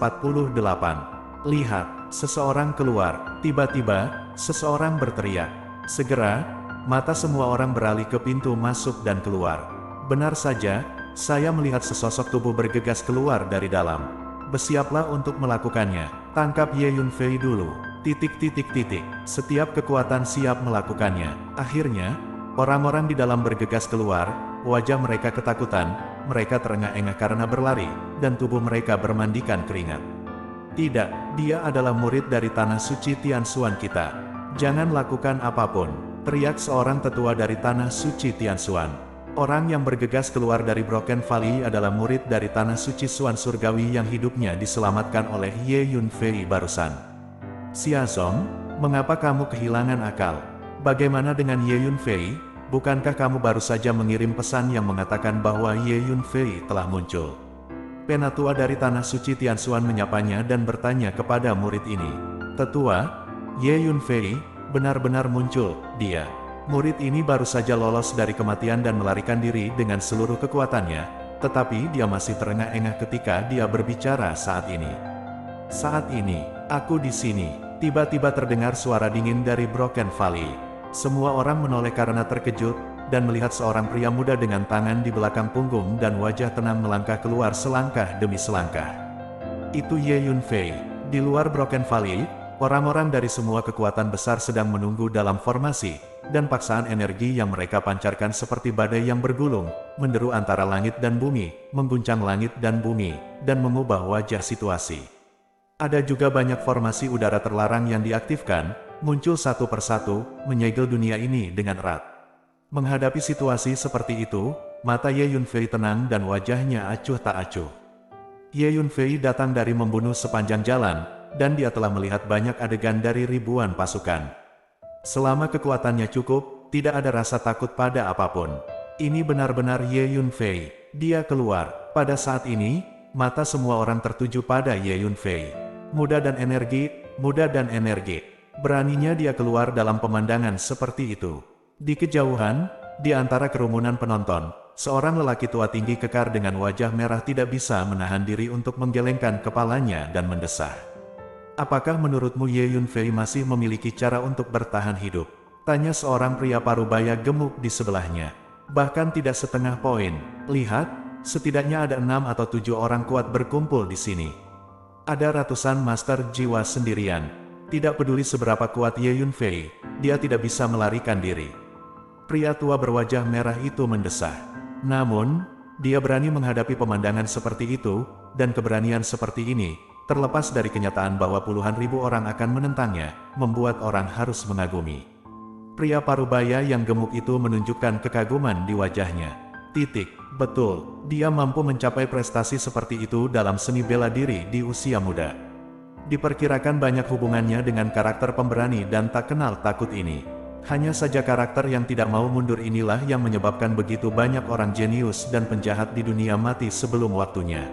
Lihat, seseorang keluar. Tiba-tiba, seseorang berteriak. Segera, mata semua orang beralih ke pintu masuk dan keluar. Benar saja, saya melihat sesosok tubuh bergegas keluar dari dalam. Bersiaplah untuk melakukannya. Tangkap Ye Yunfei dulu. Setiap kekuatan siap melakukannya. Akhirnya, orang-orang di dalam bergegas keluar, wajah mereka ketakutan, mereka terengah-engah karena berlari, dan tubuh mereka bermandikan keringat. Tidak, dia adalah murid dari tanah suci Tianshuan kita. Jangan lakukan apapun, teriak seorang tetua dari tanah suci Tianshuan. Orang yang bergegas keluar dari Broken Valley adalah murid dari tanah suci Suan Surgawi yang hidupnya diselamatkan oleh Ye Yunfei barusan. Xiazong, mengapa kamu kehilangan akal? Bagaimana dengan Ye Yunfei? Bukankah kamu baru saja mengirim pesan yang mengatakan bahwa Ye Yunfei telah muncul? Penatua dari tanah suci Tianshuan menyapanya dan bertanya kepada murid ini. Tetua, Ye Yunfei, benar-benar muncul, dia. Murid ini baru saja lolos dari kematian dan melarikan diri dengan seluruh kekuatannya, tetapi dia masih terengah-engah ketika dia berbicara saat ini. Saat ini, aku di sini. Tiba-tiba terdengar suara dingin dari Broken Valley. Semua orang menoleh karena terkejut, dan melihat seorang pria muda dengan tangan di belakang punggung dan wajah tenang melangkah keluar selangkah demi selangkah. Itu Ye Yunfei. Di luar Broken Valley, orang-orang dari semua kekuatan besar sedang menunggu dalam formasi, dan paksaan energi yang mereka pancarkan seperti badai yang bergulung, menderu antara langit dan bumi, mengguncang langit dan bumi, dan mengubah wajah situasi. Ada juga banyak formasi udara terlarang yang diaktifkan, muncul satu persatu, menyegel dunia ini dengan erat. Menghadapi situasi seperti itu, mata Ye Yunfei tenang dan wajahnya acuh tak acuh. Ye Yunfei datang dari membunuh sepanjang jalan, dan dia telah melihat banyak adegan dari ribuan pasukan. Selama kekuatannya cukup, tidak ada rasa takut pada apapun. Ini benar-benar Ye Yunfei. Dia keluar. Pada saat ini, mata semua orang tertuju pada Ye Yunfei. Muda dan energi, muda dan energi. Beraninya dia keluar dalam pemandangan seperti itu. Di kejauhan, di antara kerumunan penonton, seorang lelaki tua tinggi kekar dengan wajah merah tidak bisa menahan diri untuk menggelengkan kepalanya dan mendesah. Apakah menurutmu Ye Yunfei masih memiliki cara untuk bertahan hidup? Tanya seorang pria parubaya gemuk di sebelahnya. Bahkan tidak setengah poin. Lihat, setidaknya ada 6 atau 7 orang kuat berkumpul di sini. Ada ratusan master jiwa sendirian. Tidak peduli seberapa kuat Ye Yunfei, dia tidak bisa melarikan diri. Pria tua berwajah merah itu mendesah. Namun, dia berani menghadapi pemandangan seperti itu, dan keberanian seperti ini, terlepas dari kenyataan bahwa puluhan ribu orang akan menentangnya, membuat orang harus mengagumi. Pria parubaya yang gemuk itu menunjukkan kekaguman di wajahnya. Betul, dia mampu mencapai prestasi seperti itu dalam seni bela diri di usia muda. Diperkirakan banyak hubungannya dengan karakter pemberani dan tak kenal takut ini. Hanya saja karakter yang tidak mau mundur inilah yang menyebabkan begitu banyak orang jenius dan penjahat di dunia mati sebelum waktunya.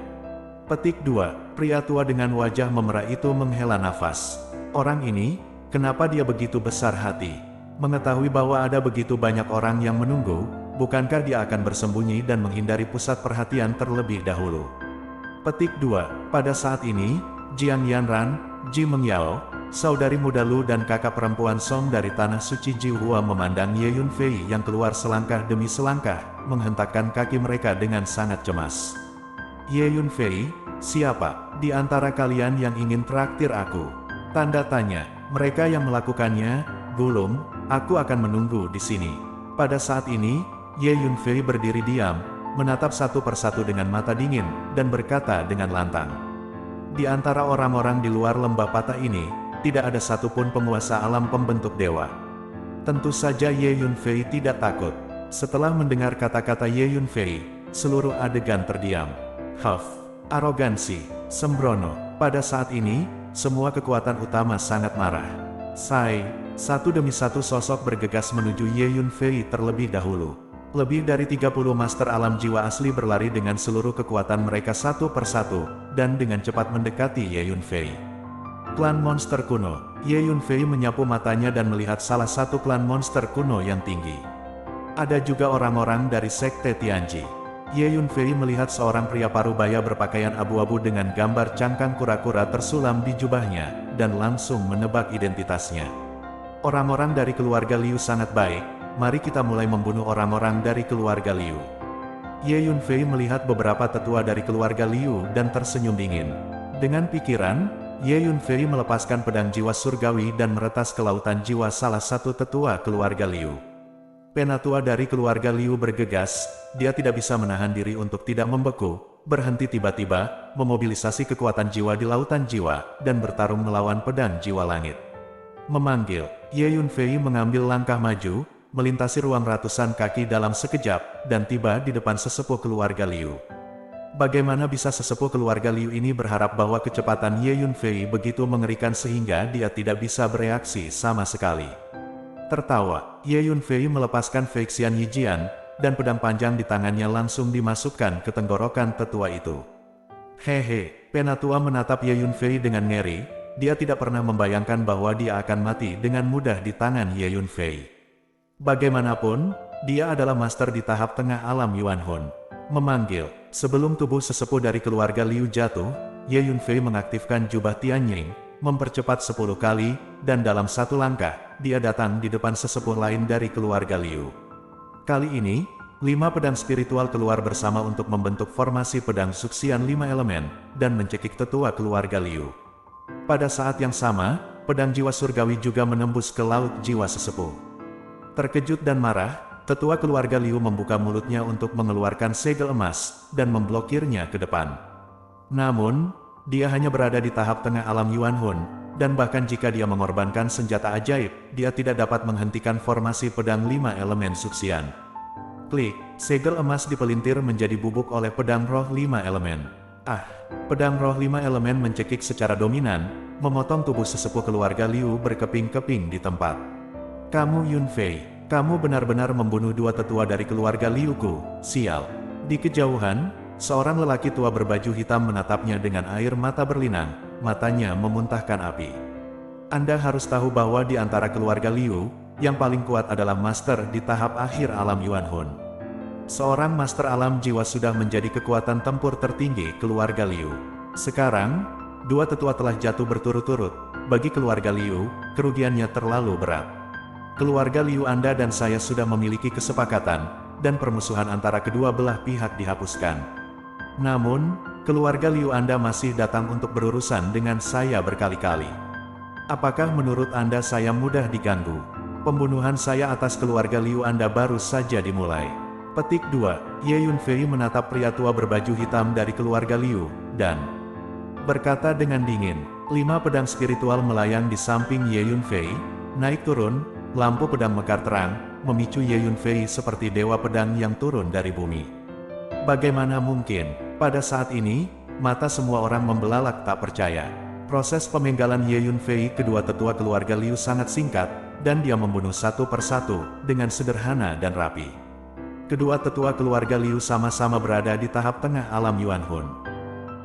Petik 2. Pria tua dengan wajah memerah itu menghela nafas. Orang ini, kenapa dia begitu besar hati? Mengetahui bahwa ada begitu banyak orang yang menunggu, bukankah dia akan bersembunyi dan menghindari pusat perhatian terlebih dahulu? Petik 2. Pada saat ini, Jiang Yanran, Ji Mengyao, saudari muda Lu dan kakak perempuan Song dari Tanah Suci Jihua memandang Ye Yunfei yang keluar selangkah demi selangkah, menghentakkan kaki mereka dengan sangat cemas. Ye Yunfei, siapa di antara kalian yang ingin traktir aku? Tanda tanya. Mereka yang melakukannya, belum, aku akan menunggu di sini. Pada saat ini, Ye Yunfei berdiri diam, menatap satu persatu dengan mata dingin, dan berkata dengan lantang. Di antara orang-orang di luar lembah patah ini, tidak ada satupun penguasa alam pembentuk dewa. Tentu saja Ye Yunfei tidak takut. Setelah mendengar kata-kata Ye Yunfei, seluruh adegan terdiam. Arogansi, sembrono. Pada saat ini, semua kekuatan utama sangat marah. Satu demi satu sosok bergegas menuju Ye Yunfei terlebih dahulu. Lebih dari 30 master alam jiwa asli berlari dengan seluruh kekuatan mereka satu persatu, dan dengan cepat mendekati Ye Yunfei. Klan monster kuno. Ye Yunfei menyapu matanya dan melihat salah satu klan monster kuno yang tinggi. Ada juga orang-orang dari sekte Tianji. Ye Yunfei melihat seorang pria parubaya berpakaian abu-abu dengan gambar cangkang kura-kura tersulam di jubahnya, dan langsung menebak identitasnya. Orang-orang dari keluarga Liu sangat baik. Mari kita mulai membunuh orang-orang dari keluarga Liu. Ye Yunfei melihat beberapa tetua dari keluarga Liu dan tersenyum dingin. Dengan pikiran, Ye Yunfei melepaskan pedang jiwa surgawi dan meretas ke lautan jiwa salah satu tetua keluarga Liu. Penatua dari keluarga Liu bergegas, dia tidak bisa menahan diri untuk tidak membeku, berhenti tiba-tiba, memobilisasi kekuatan jiwa di lautan jiwa, dan bertarung melawan pedang jiwa langit. Memanggil, Ye Yunfei mengambil langkah maju, melintasi ruang ratusan kaki dalam sekejap, dan tiba di depan sesepuh keluarga Liu. Bagaimana bisa sesepuh keluarga Liu ini berharap bahwa kecepatan Ye Yunfei begitu mengerikan sehingga dia tidak bisa bereaksi sama sekali? Tertawa, Ye Yunfei melepaskan Feixian Yijian, dan pedang panjang di tangannya langsung dimasukkan ke tenggorokan tetua itu. Hehe, penatua menatap Ye Yunfei dengan ngeri, dia tidak pernah membayangkan bahwa dia akan mati dengan mudah di tangan Ye Yunfei. Bagaimanapun, dia adalah master di tahap tengah alam Yuan Hun. Memanggil, sebelum tubuh sesepuh dari keluarga Liu jatuh, Ye Yunfei mengaktifkan jubah Tianying, mempercepat 10 kali, dan dalam satu langkah, dia datang di depan sesepuh lain dari keluarga Liu. Kali ini, 5 pedang spiritual keluar bersama untuk membentuk formasi pedang suksian 5 elemen, dan mencekik tetua keluarga Liu. Pada saat yang sama, pedang jiwa surgawi juga menembus ke laut jiwa sesepuh. Terkejut dan marah, tetua keluarga Liu membuka mulutnya untuk mengeluarkan segel emas, dan memblokirnya ke depan. Namun, dia hanya berada di tahap tengah alam Yuan Hun, dan bahkan jika dia mengorbankan senjata ajaib, dia tidak dapat menghentikan formasi pedang 5 elemen suksian. Klik, segel emas dipelintir menjadi bubuk oleh pedang roh 5 elemen. Pedang roh 5 elemen mencekik secara dominan, memotong tubuh sesepuh keluarga Liu berkeping-keping di tempat. Kamu Yunfei, kamu benar-benar membunuh 2 tetua dari keluarga Liuku, sial. Di kejauhan, seorang lelaki tua berbaju hitam menatapnya dengan air mata berlinang, matanya memuntahkan api. Anda harus tahu bahwa di antara keluarga Liu, yang paling kuat adalah master di tahap akhir alam Yuan Hun. Seorang master alam jiwa sudah menjadi kekuatan tempur tertinggi keluarga Liu. Sekarang, 2 tetua telah jatuh berturut-turut. Bagi keluarga Liu, kerugiannya terlalu berat. Keluarga Liu Anda dan saya sudah memiliki kesepakatan, dan permusuhan antara kedua belah pihak dihapuskan. Namun, keluarga Liu Anda masih datang untuk berurusan dengan saya berkali-kali. Apakah menurut Anda saya mudah diganggu? Pembunuhan saya atas keluarga Liu Anda baru saja dimulai. Petik 2, Ye Yunfei menatap pria tua berbaju hitam dari keluarga Liu, dan berkata dengan dingin. 5 pedang spiritual melayang di samping Ye Yunfei, naik turun, lampu pedang mekar terang, memicu Ye Yunfei seperti dewa pedang yang turun dari bumi. Bagaimana mungkin? Pada saat ini, mata semua orang membelalak tak percaya. Proses pemenggalan Ye Yunfei kedua tetua keluarga Liu sangat singkat, dan dia membunuh satu persatu, dengan sederhana dan rapi. Kedua tetua keluarga Liu sama-sama berada di tahap tengah alam Yuan Hun.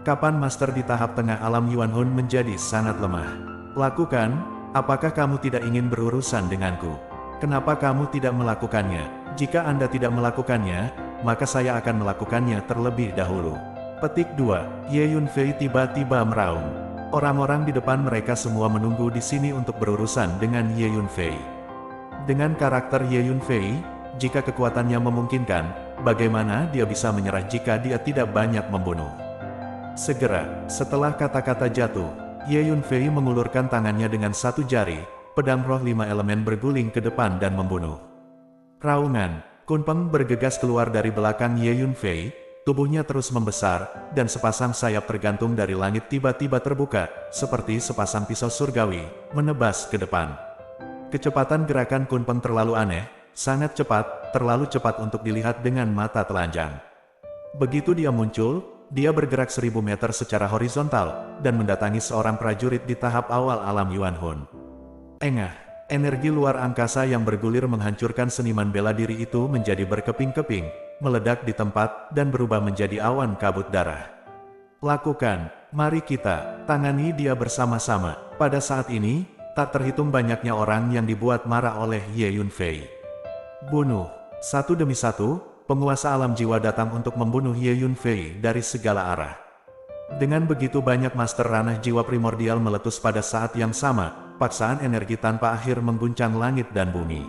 Kapan master di tahap tengah alam Yuan Hun menjadi sangat lemah? Lakukan, apakah kamu tidak ingin berurusan denganku? Kenapa kamu tidak melakukannya? Jika Anda tidak melakukannya, maka saya akan melakukannya terlebih dahulu. Petik 2, Ye Yunfei tiba-tiba meraung. Orang-orang di depan mereka semua menunggu di sini untuk berurusan dengan Ye Yunfei. Dengan karakter Ye Yunfei, jika kekuatannya memungkinkan, bagaimana dia bisa menyerah jika dia tidak banyak membunuh? Segera, setelah kata-kata jatuh, Ye Yunfei mengulurkan tangannya dengan satu jari, pedang roh 5 elemen berguling ke depan dan membunuh. Raungan, Kunpeng bergegas keluar dari belakang Ye Yunfei, tubuhnya terus membesar, dan sepasang sayap tergantung dari langit tiba-tiba terbuka, seperti sepasang pisau surgawi, menebas ke depan. Kecepatan gerakan Kunpeng terlalu aneh, sangat cepat, terlalu cepat untuk dilihat dengan mata telanjang. Begitu dia muncul, dia bergerak 1000 meter secara horizontal, dan mendatangi seorang prajurit di tahap awal alam Yuan Hun. Engah, energi luar angkasa yang bergulir menghancurkan seniman bela diri itu menjadi berkeping-keping, meledak di tempat, dan berubah menjadi awan kabut darah. Lakukan, mari kita tangani dia bersama-sama. Pada saat ini, tak terhitung banyaknya orang yang dibuat marah oleh Ye Yunfei. Bunuh, satu demi satu, penguasa alam jiwa datang untuk membunuh Ye Yunfei dari segala arah. Dengan begitu banyak master ranah jiwa primordial meletus pada saat yang sama, paksaan energi tanpa akhir mengguncang langit dan bumi.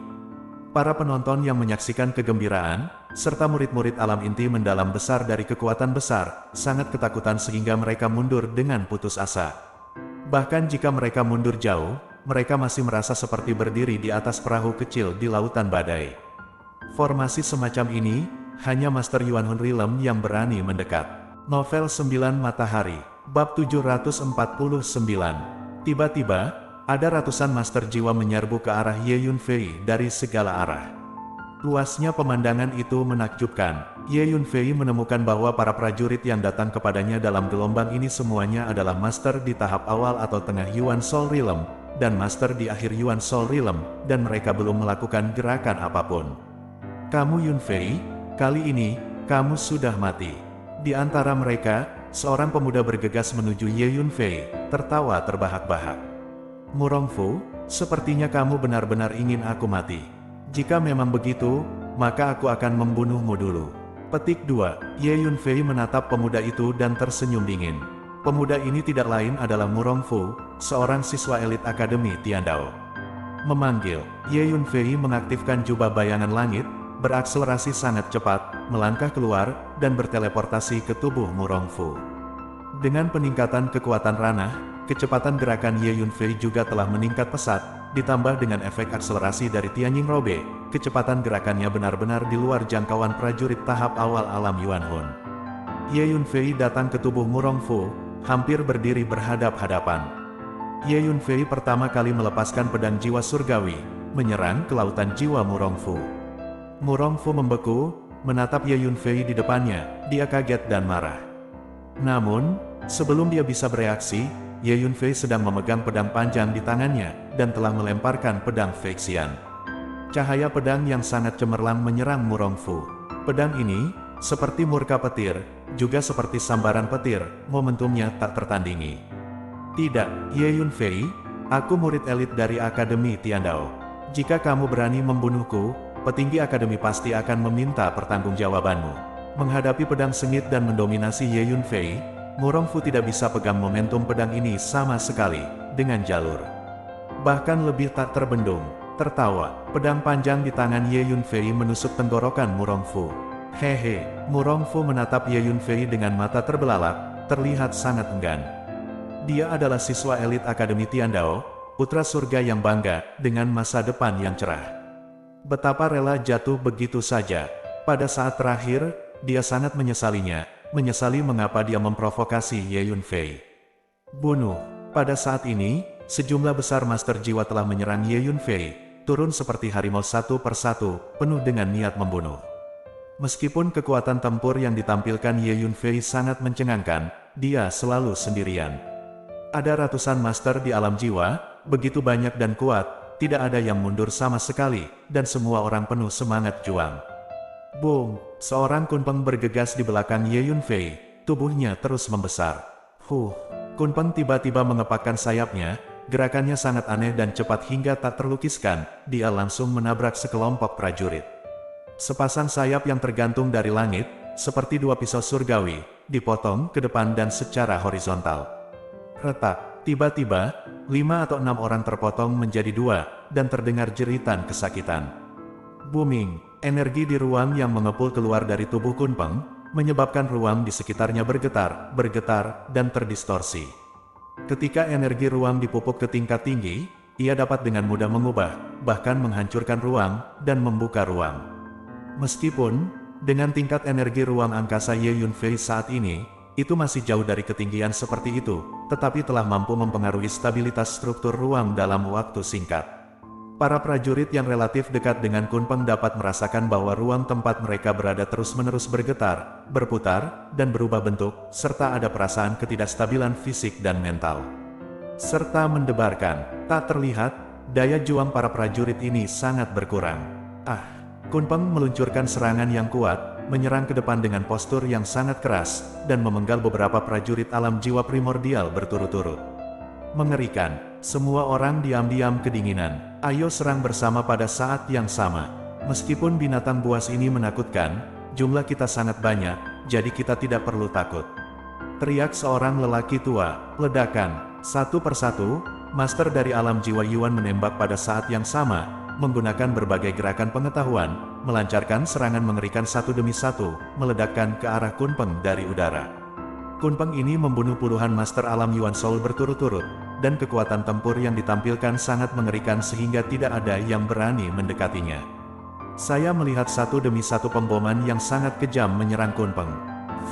Para penonton yang menyaksikan kegembiraan, serta murid-murid alam inti mendalam besar dari kekuatan besar, sangat ketakutan sehingga mereka mundur dengan putus asa. Bahkan jika mereka mundur jauh, mereka masih merasa seperti berdiri di atas perahu kecil di lautan badai. Formasi semacam ini, hanya Master Yuan Hun Realm yang berani mendekat. Novel 9 Matahari, Bab 749. Tiba-tiba, ada ratusan master jiwa menyerbu ke arah Ye Yunfei dari segala arah. Luasnya pemandangan itu menakjubkan. Ye Yunfei menemukan bahwa para prajurit yang datang kepadanya dalam gelombang ini semuanya adalah master di tahap awal atau tengah Yuan Soul Realm, dan master di akhir Yuan Soul Realm, dan mereka belum melakukan gerakan apapun. Kamu Yunfei, kali ini, kamu sudah mati. Di antara mereka, seorang pemuda bergegas menuju Ye Yunfei, tertawa terbahak-bahak. Murongfu, sepertinya kamu benar-benar ingin aku mati. Jika memang begitu, maka aku akan membunuhmu dulu. Petik 2. Ye Yunfei menatap pemuda itu dan tersenyum dingin. Pemuda ini tidak lain adalah Murongfu, seorang siswa elit Akademi Tiandao. Memanggil, Ye Yunfei mengaktifkan jubah bayangan langit, berakselerasi sangat cepat, melangkah keluar, dan berteleportasi ke tubuh Murongfu. Dengan peningkatan kekuatan ranah, kecepatan gerakan Ye Yunfei juga telah meningkat pesat, ditambah dengan efek akselerasi dari Tianjing Robe, kecepatan gerakannya benar-benar di luar jangkauan prajurit tahap awal alam Yuan Hun. Ye Yunfei datang ke tubuh Murongfu, hampir berdiri berhadap-hadapan. Ye Yunfei pertama kali melepaskan pedang jiwa surgawi, menyerang ke lautan jiwa Murongfu. Murongfu membeku, menatap Ye Yunfei di depannya, dia kaget dan marah. Namun, sebelum dia bisa bereaksi, Ye Yunfei sedang memegang pedang panjang di tangannya, dan telah melemparkan pedang Feixian. Cahaya pedang yang sangat cemerlang menyerang Murongfu. Pedang ini, seperti murka petir, juga seperti sambaran petir, momentumnya tak tertandingi. Tidak, Ye Yunfei, aku murid elit dari Akademi Tiandao. Jika kamu berani membunuhku, petinggi Akademi pasti akan meminta pertanggungjawabanmu. Menghadapi pedang sengit dan mendominasi Ye Yunfei, Murongfu tidak bisa pegang momentum pedang ini sama sekali, dengan jalur. Bahkan lebih tak terbendung, tertawa, pedang panjang di tangan Ye Yunfei menusuk tenggorokan Murongfu. Hehe, Murongfu menatap Ye Yunfei dengan mata terbelalak, terlihat sangat enggan. Dia adalah siswa elit Akademi Tiandao, putra surga yang bangga, dengan masa depan yang cerah. Betapa rela jatuh begitu saja. Pada saat terakhir, dia sangat menyesalinya, menyesali mengapa dia memprovokasi Ye Yunfei. Bunuh. Pada saat ini, sejumlah besar master jiwa telah menyerang Ye Yunfei, turun seperti harimau satu persatu, penuh dengan niat membunuh. Meskipun kekuatan tempur yang ditampilkan Ye Yunfei sangat mencengangkan, dia selalu sendirian. Ada ratusan master di alam jiwa, begitu banyak dan kuat, tidak ada yang mundur sama sekali, dan semua orang penuh semangat juang. Boom! Seorang Kunpeng bergegas di belakang Ye Yunfei, tubuhnya terus membesar. Kunpeng tiba-tiba mengepakkan sayapnya, gerakannya sangat aneh dan cepat hingga tak terlukiskan, dia langsung menabrak sekelompok prajurit. Sepasang sayap yang tergantung dari langit, seperti dua pisau surgawi, dipotong ke depan dan secara horizontal. Retak, tiba-tiba, 5 atau 6 orang terpotong menjadi 2, dan terdengar jeritan kesakitan. Booming, energi di ruang yang mengepul keluar dari tubuh Kunpeng, menyebabkan ruang di sekitarnya bergetar, dan terdistorsi. Ketika energi ruang dipupuk ke tingkat tinggi, ia dapat dengan mudah mengubah, bahkan menghancurkan ruang, dan membuka ruang. Meskipun, dengan tingkat energi ruang angkasa Ye Yunfei saat ini, itu masih jauh dari ketinggian seperti itu, tetapi telah mampu mempengaruhi stabilitas struktur ruang dalam waktu singkat. Para prajurit yang relatif dekat dengan Kunpeng dapat merasakan bahwa ruang tempat mereka berada terus-menerus bergetar, berputar, dan berubah bentuk, serta ada perasaan ketidakstabilan fisik dan mental. Serta mendebarkan, tak terlihat, daya juang para prajurit ini sangat berkurang. Kunpeng meluncurkan serangan yang kuat, menyerang ke depan dengan postur yang sangat keras, dan memenggal beberapa prajurit alam jiwa primordial berturut-turut. Mengerikan, semua orang diam-diam kedinginan. Ayo serang bersama pada saat yang sama. Meskipun binatang buas ini menakutkan, jumlah kita sangat banyak, jadi kita tidak perlu takut. Teriak seorang lelaki tua. Ledakan, satu persatu, master dari alam jiwa Yuan menembak pada saat yang sama, menggunakan berbagai gerakan pengetahuan, melancarkan serangan mengerikan satu demi satu, meledakkan ke arah Kunpeng dari udara. Kunpeng ini membunuh puluhan master alam Yuan Soul berturut-turut, dan kekuatan tempur yang ditampilkan sangat mengerikan sehingga tidak ada yang berani mendekatinya. Saya melihat satu demi satu pemboman yang sangat kejam menyerang Kunpeng.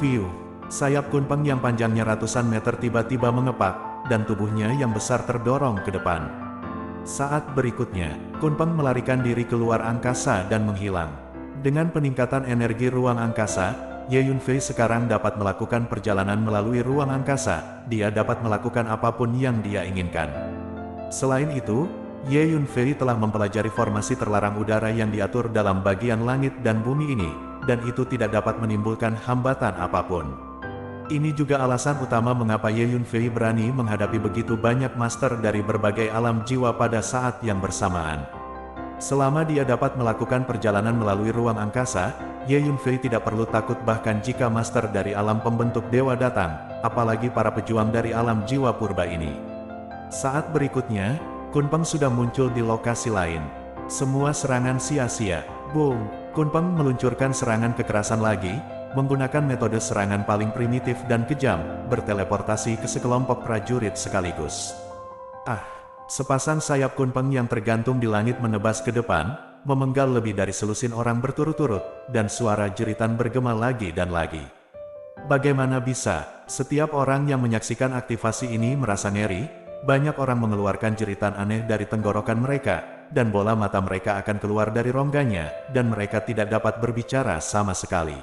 Fiu! Sayap Kunpeng yang panjangnya ratusan meter tiba-tiba mengepak, dan tubuhnya yang besar terdorong ke depan. Saat berikutnya, Kunpeng melarikan diri keluar angkasa dan menghilang. Dengan peningkatan energi ruang angkasa, Ye Yunfei sekarang dapat melakukan perjalanan melalui ruang angkasa, dia dapat melakukan apapun yang dia inginkan. Selain itu, Ye Yunfei telah mempelajari formasi terlarang udara yang diatur dalam bagian langit dan bumi ini, dan itu tidak dapat menimbulkan hambatan apapun. Ini juga alasan utama mengapa Ye Yunfei berani menghadapi begitu banyak master dari berbagai alam jiwa pada saat yang bersamaan. Selama dia dapat melakukan perjalanan melalui ruang angkasa, Ye Yunfei tidak perlu takut bahkan jika master dari alam pembentuk dewa datang, apalagi para pejuang dari alam jiwa purba ini. Saat berikutnya, Kunpeng sudah muncul di lokasi lain. Semua serangan sia-sia. Boom! Kunpeng meluncurkan serangan kekerasan lagi, menggunakan metode serangan paling primitif dan kejam, berteleportasi ke sekelompok prajurit sekaligus. Sepasang sayap Kunpeng yang tergantung di langit menebas ke depan, memenggal lebih dari selusin orang berturut-turut, dan suara jeritan bergema lagi dan lagi. Bagaimana bisa? Setiap orang yang menyaksikan aktivasi ini merasa ngeri. Banyak orang mengeluarkan jeritan aneh dari tenggorokan mereka, dan bola mata mereka akan keluar dari rongganya, dan mereka tidak dapat berbicara sama sekali.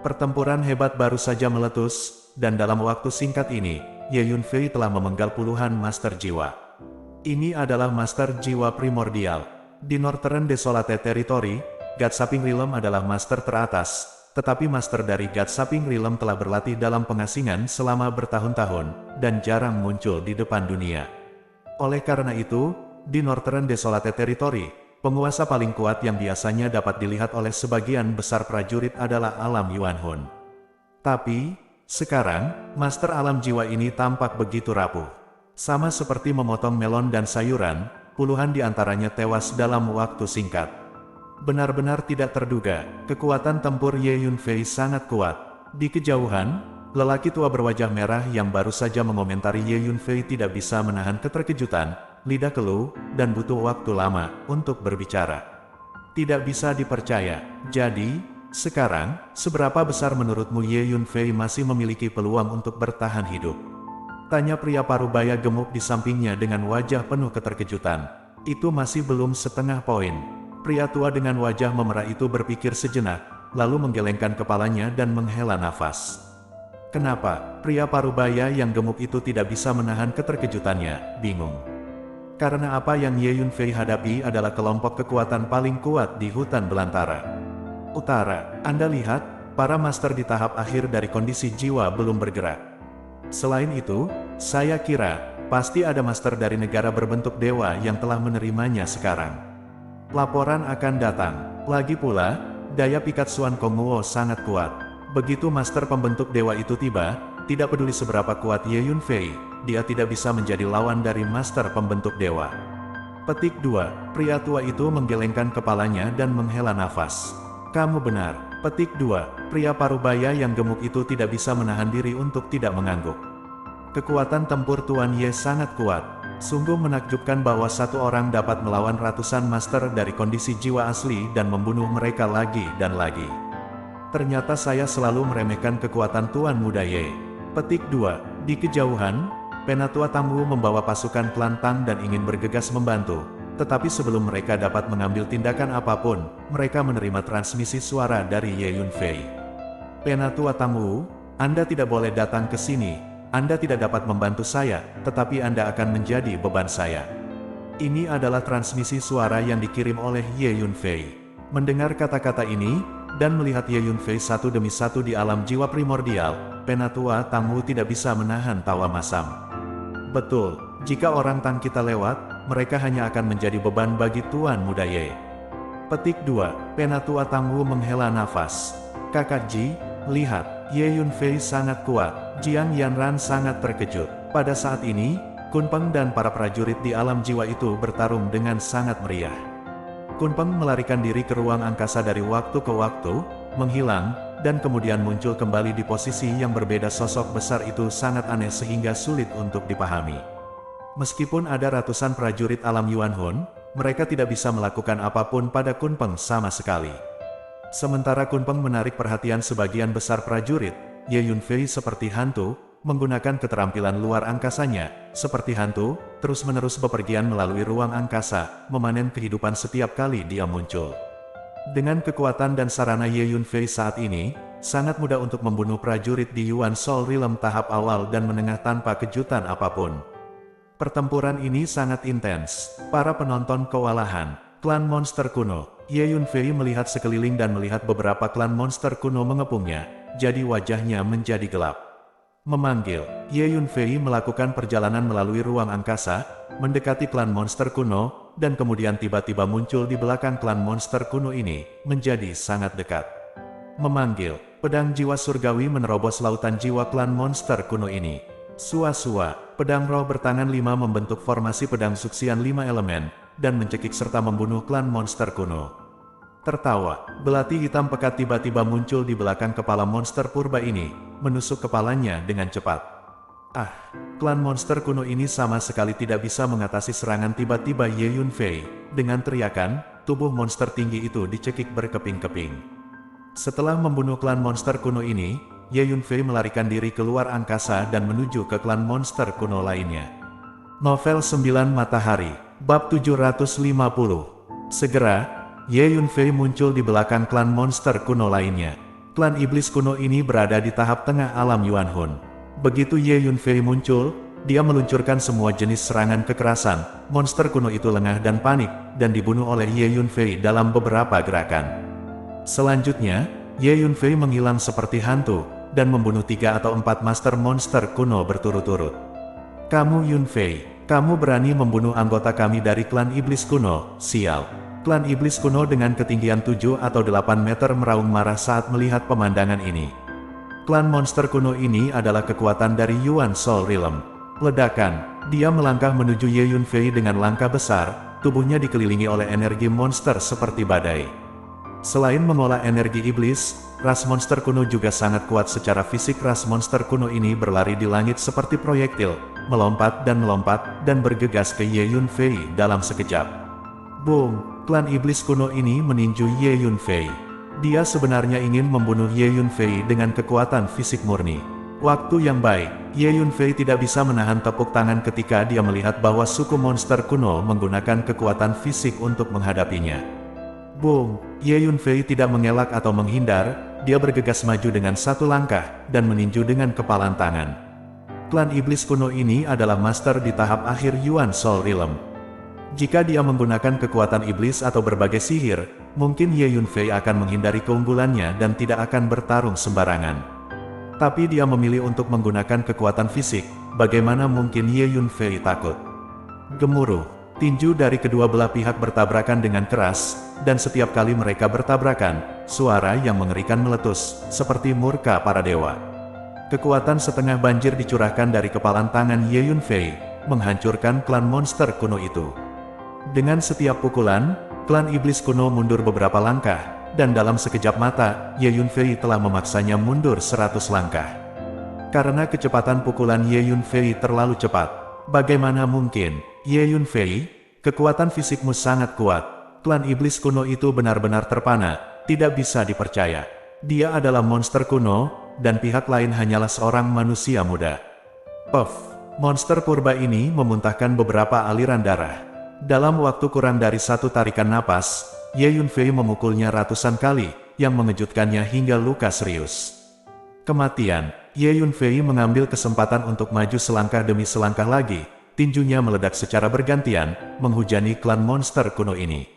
Pertempuran hebat baru saja meletus, dan dalam waktu singkat ini, Ye Yunfei telah memenggal puluhan master jiwa. Ini adalah master jiwa primordial. Di Northern Desolate Territory, God Saping Realm adalah master teratas, tetapi master dari God Saping Realm telah berlatih dalam pengasingan selama bertahun-tahun, dan jarang muncul di depan dunia. Oleh karena itu, di Northern Desolate Territory, penguasa paling kuat yang biasanya dapat dilihat oleh sebagian besar prajurit adalah alam Yuan Hun. Tapi, sekarang, master alam jiwa ini tampak begitu rapuh. Sama seperti memotong melon dan sayuran, puluhan di antaranya tewas dalam waktu singkat. Benar-benar tidak terduga, kekuatan tempur Ye Yunfei sangat kuat. Di kejauhan, lelaki tua berwajah merah yang baru saja mengomentari Ye Yunfei tidak bisa menahan keterkejutan, lidah keluh, dan butuh waktu lama untuk berbicara. Tidak bisa dipercaya. Jadi, sekarang, seberapa besar menurutmu Ye Yunfei masih memiliki peluang untuk bertahan hidup? Tanya pria parubaya gemuk di sampingnya dengan wajah penuh keterkejutan. Itu masih belum setengah poin. Pria tua dengan wajah memerah itu berpikir sejenak, lalu menggelengkan kepalanya dan menghela nafas. Kenapa? Pria parubaya yang gemuk itu tidak bisa menahan keterkejutannya, bingung. Karena apa yang Ye Yunfei hadapi adalah kelompok kekuatan paling kuat di hutan belantara utara. Anda lihat, para master di tahap akhir dari kondisi jiwa belum bergerak. Selain itu, saya kira, pasti ada master dari negara berbentuk dewa yang telah menerimanya sekarang. Laporan akan datang. Lagi pula, daya pikat Xuan Konghuo sangat kuat. Begitu master pembentuk dewa itu tiba, tidak peduli seberapa kuat Ye Yunfei, dia tidak bisa menjadi lawan dari master pembentuk dewa. Petik 2. Pria tua itu menggelengkan kepalanya dan menghela nafas. Kamu benar. Petik 2. Pria parubaya yang gemuk itu tidak bisa menahan diri untuk tidak mengangguk. Kekuatan tempur Tuan Ye sangat kuat. Sungguh menakjubkan bahwa satu orang dapat melawan ratusan master dari kondisi jiwa asli dan membunuh mereka lagi dan lagi. Ternyata saya selalu meremehkan kekuatan Tuan Muda Ye. Petik 2. Di kejauhan, Penatua Tangwu membawa pasukan klan Tang dan ingin bergegas membantu. Tetapi sebelum mereka dapat mengambil tindakan apapun, mereka menerima transmisi suara dari Ye Yunfei. Penatua Tangwu, Anda tidak boleh datang ke sini. Anda tidak dapat membantu saya, tetapi Anda akan menjadi beban saya. Ini adalah transmisi suara yang dikirim oleh Ye Yunfei. Mendengar kata-kata ini, dan melihat Ye Yunfei satu demi satu di alam jiwa primordial, Penatua Tangwu tidak bisa menahan tawa masam. Betul, jika orang Tang kita lewat, mereka hanya akan menjadi beban bagi Tuan Muda Ye. Petik 2. Penatua Tangwu menghela nafas. Kakak Ji, lihat. Ye Yunfei sangat kuat. Jiang Yanran sangat terkejut. Pada saat ini, Kunpeng dan para prajurit di alam jiwa itu bertarung dengan sangat meriah. Kunpeng melarikan diri ke ruang angkasa dari waktu ke waktu, menghilang, dan kemudian muncul kembali di posisi yang berbeda. Sosok besar itu sangat aneh sehingga sulit untuk dipahami. Meskipun ada ratusan prajurit alam Yuan Hun, mereka tidak bisa melakukan apapun pada Kunpeng sama sekali. Sementara Kunpeng menarik perhatian sebagian besar prajurit, Ye Yunfei seperti hantu, menggunakan keterampilan luar angkasanya, seperti hantu, terus-menerus bepergian melalui ruang angkasa, memanen kehidupan setiap kali dia muncul. Dengan kekuatan dan sarana Ye Yunfei saat ini, sangat mudah untuk membunuh prajurit di Yuan Soul Realm tahap awal dan menengah tanpa kejutan apapun. Pertempuran ini sangat intens. Para penonton kewalahan. Klan monster kuno. Ye Yunfei melihat sekeliling dan melihat beberapa klan monster kuno mengepungnya, jadi wajahnya menjadi gelap. Memanggil, Ye Yunfei melakukan perjalanan melalui ruang angkasa, mendekati klan monster kuno, dan kemudian tiba-tiba muncul di belakang klan monster kuno ini, menjadi sangat dekat. Memanggil, pedang jiwa surgawi menerobos lautan jiwa klan monster kuno ini. Sua-sua, pedang roh bertangan 5 membentuk formasi pedang suksian 5 elemen, dan mencekik serta membunuh klan monster kuno. Tertawa, belati hitam pekat tiba-tiba muncul di belakang kepala monster purba ini, menusuk kepalanya dengan cepat. Klan monster kuno ini sama sekali tidak bisa mengatasi serangan tiba-tiba Ye Yunfei. Dengan teriakan, tubuh monster tinggi itu dicekik berkeping-keping. Setelah membunuh klan monster kuno ini, Ye Yunfei melarikan diri keluar angkasa dan menuju ke klan monster kuno lainnya. Novel 9 Matahari, Bab 750. Segera, Ye Yunfei muncul di belakang klan monster kuno lainnya. Klan iblis kuno ini berada di tahap tengah alam Yuanhun. Begitu Ye Yunfei muncul, dia meluncurkan semua jenis serangan kekerasan. Monster kuno itu lengah dan panik, dan dibunuh oleh Ye Yunfei dalam beberapa gerakan. Selanjutnya, Ye Yunfei menghilang seperti hantu, dan membunuh 3 atau 4 master monster kuno berturut-turut. Kamu Yunfei, kamu berani membunuh anggota kami dari klan iblis kuno, sial. Klan iblis kuno dengan ketinggian 7 atau 8 meter meraung marah saat melihat pemandangan ini. Klan monster kuno ini adalah kekuatan dari Yuan Soul Realm. Ledakan, dia melangkah menuju Ye Yunfei dengan langkah besar, tubuhnya dikelilingi oleh energi monster seperti badai. Selain mengolah energi iblis, ras monster kuno juga sangat kuat secara fisik. Ras monster kuno ini berlari di langit seperti proyektil, melompat, dan bergegas ke Ye Yunfei dalam sekejap. Boom! Klan iblis kuno ini meninju Ye Yunfei. Dia sebenarnya ingin membunuh Ye Yunfei dengan kekuatan fisik murni. Waktu yang baik, Ye Yunfei tidak bisa menahan tepuk tangan ketika dia melihat bahwa suku monster kuno menggunakan kekuatan fisik untuk menghadapinya. Boom! Ye Yunfei tidak mengelak atau menghindar, dia bergegas maju dengan satu langkah, dan meninju dengan kepalan tangan. Klan iblis kuno ini adalah master di tahap akhir Yuan Soul Realm. Jika dia menggunakan kekuatan iblis atau berbagai sihir, mungkin Ye Yunfei akan menghindari keunggulannya dan tidak akan bertarung sembarangan. Tapi dia memilih untuk menggunakan kekuatan fisik, bagaimana mungkin Ye Yunfei takut? Gemuruh, tinju dari kedua belah pihak bertabrakan dengan keras, dan setiap kali mereka bertabrakan, suara yang mengerikan meletus, seperti murka para dewa. Kekuatan setengah banjir dicurahkan dari kepalan tangan Ye Yunfei, menghancurkan klan monster kuno itu. Dengan setiap pukulan, klan iblis kuno mundur beberapa langkah, dan dalam sekejap mata, Ye Yunfei telah memaksanya mundur 100 langkah. Karena kecepatan pukulan Ye Yunfei terlalu cepat. Bagaimana mungkin, Ye Yunfei? Kekuatan fisikmu sangat kuat. Klan iblis kuno itu benar-benar terpana, tidak bisa dipercaya. Dia adalah monster kuno, dan pihak lain hanyalah seorang manusia muda. Puff! Monster purba ini memuntahkan beberapa aliran darah. Dalam waktu kurang dari 1 tarikan napas, Ye Yunfei memukulnya ratusan kali, yang mengejutkannya hingga luka serius. Kematian, Ye Yunfei mengambil kesempatan untuk maju selangkah demi selangkah lagi, tinjunya meledak secara bergantian, menghujani klan monster kuno ini.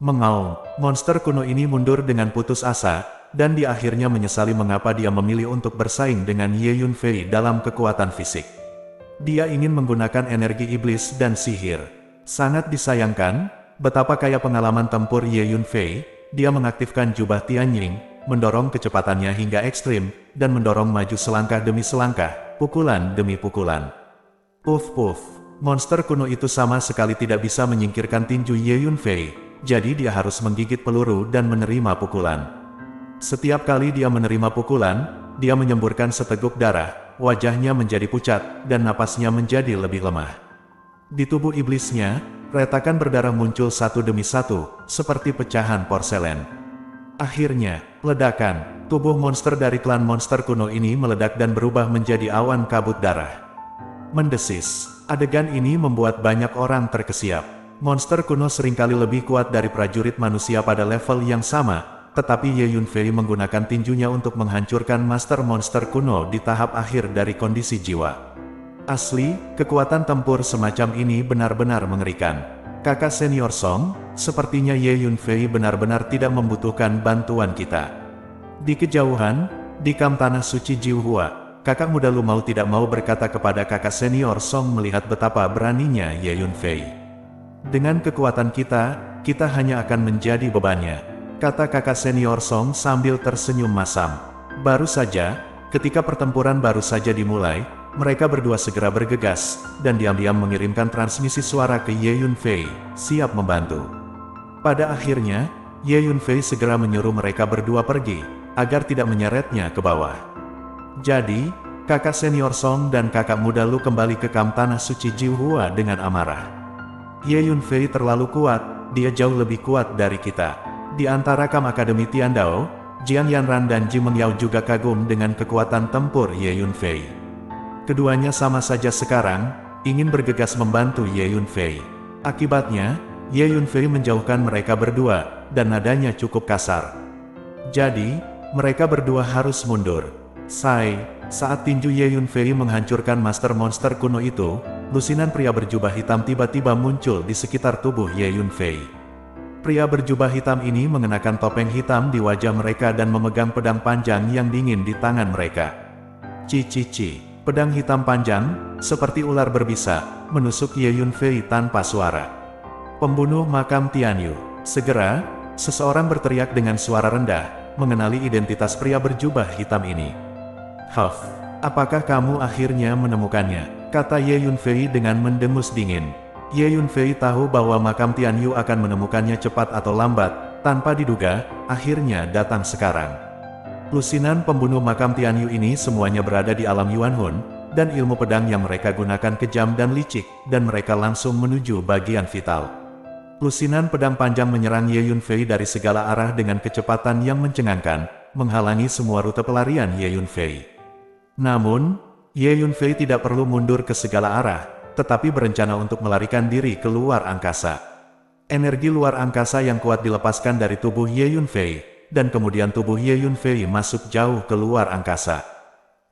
Mengaum, monster kuno ini mundur dengan putus asa, dan di akhirnya menyesali mengapa dia memilih untuk bersaing dengan Ye Yunfei dalam kekuatan fisik. Dia ingin menggunakan energi iblis dan sihir. Sangat disayangkan, betapa kaya pengalaman tempur Ye Yunfei. Dia mengaktifkan jubah Tianying, mendorong kecepatannya hingga ekstrim, dan mendorong maju selangkah demi selangkah, pukulan demi pukulan. Puff-puff, monster kuno itu sama sekali tidak bisa menyingkirkan tinju Ye Yunfei, jadi dia harus menggigit peluru dan menerima pukulan. Setiap kali dia menerima pukulan, dia menyemburkan seteguk darah, wajahnya menjadi pucat, dan napasnya menjadi lebih lemah. Di tubuh iblisnya, retakan berdarah muncul satu demi satu, seperti pecahan porselen. Akhirnya, ledakan, tubuh monster dari klan monster kuno ini meledak dan berubah menjadi awan kabut darah. Mendesis, adegan ini membuat banyak orang terkesiap. Monster kuno seringkali lebih kuat dari prajurit manusia pada level yang sama, tetapi Ye Yunfei menggunakan tinjunya untuk menghancurkan master monster kuno di tahap akhir dari kondisi jiwa. Asli, kekuatan tempur semacam ini benar-benar mengerikan. Kakak senior Song, sepertinya Ye Yunfei benar-benar tidak membutuhkan bantuan kita. Di kejauhan, di kam tanah suci Jiuhua, kakak muda Lu mau tidak mau berkata kepada kakak senior Song melihat betapa beraninya Ye Yunfei. Dengan kekuatan kita hanya akan menjadi bebannya, kata kakak senior Song sambil tersenyum masam. Baru saja, ketika pertempuran baru saja dimulai, mereka berdua segera bergegas, dan diam-diam mengirimkan transmisi suara ke Ye Yunfei, siap membantu. Pada akhirnya, Ye Yunfei segera menyuruh mereka berdua pergi, agar tidak menyeretnya ke bawah. Jadi, kakak senior Song dan kakak muda Lu kembali ke kamp tanah suci Jiuhua dengan amarah. Ye Yunfei terlalu kuat, dia jauh lebih kuat dari kita. Di antara kamp Akademi Tiandao, Jiang Yanran dan Ji Mengyao juga kagum dengan kekuatan tempur Ye Yunfei. Keduanya sama saja sekarang, ingin bergegas membantu Ye Yunfei. Akibatnya, Ye Yunfei menjauhkan mereka berdua, dan nadanya cukup kasar. Jadi, mereka berdua harus mundur. Saat tinju Ye Yunfei menghancurkan master monster kuno itu, lusinan pria berjubah hitam tiba-tiba muncul di sekitar tubuh Ye Yunfei. Pria berjubah hitam ini mengenakan topeng hitam di wajah mereka dan memegang pedang panjang yang dingin di tangan mereka. Cici, pedang hitam panjang, seperti ular berbisa, menusuk Ye Yunfei tanpa suara. Pembunuh makam Tianyu. Segera, seseorang berteriak dengan suara rendah, mengenali identitas pria berjubah hitam ini. "Huff, apakah kamu akhirnya menemukannya?" kata Ye Yunfei dengan mendengus dingin. Ye Yunfei tahu bahwa makam Tianyu akan menemukannya cepat atau lambat, tanpa diduga, akhirnya datang sekarang. Lusinan pembunuh makam Tianyu ini semuanya berada di alam Yuanhun, dan ilmu pedang yang mereka gunakan kejam dan licik, dan mereka langsung menuju bagian vital. Lusinan pedang panjang menyerang Ye Yunfei dari segala arah dengan kecepatan yang mencengangkan, menghalangi semua rute pelarian Ye Yunfei. Namun, Ye Yunfei tidak perlu mundur ke segala arah, tetapi berencana untuk melarikan diri ke luar angkasa. Energi luar angkasa yang kuat dilepaskan dari tubuh Ye Yunfei, dan kemudian tubuh Ye Yunfei masuk jauh ke luar angkasa.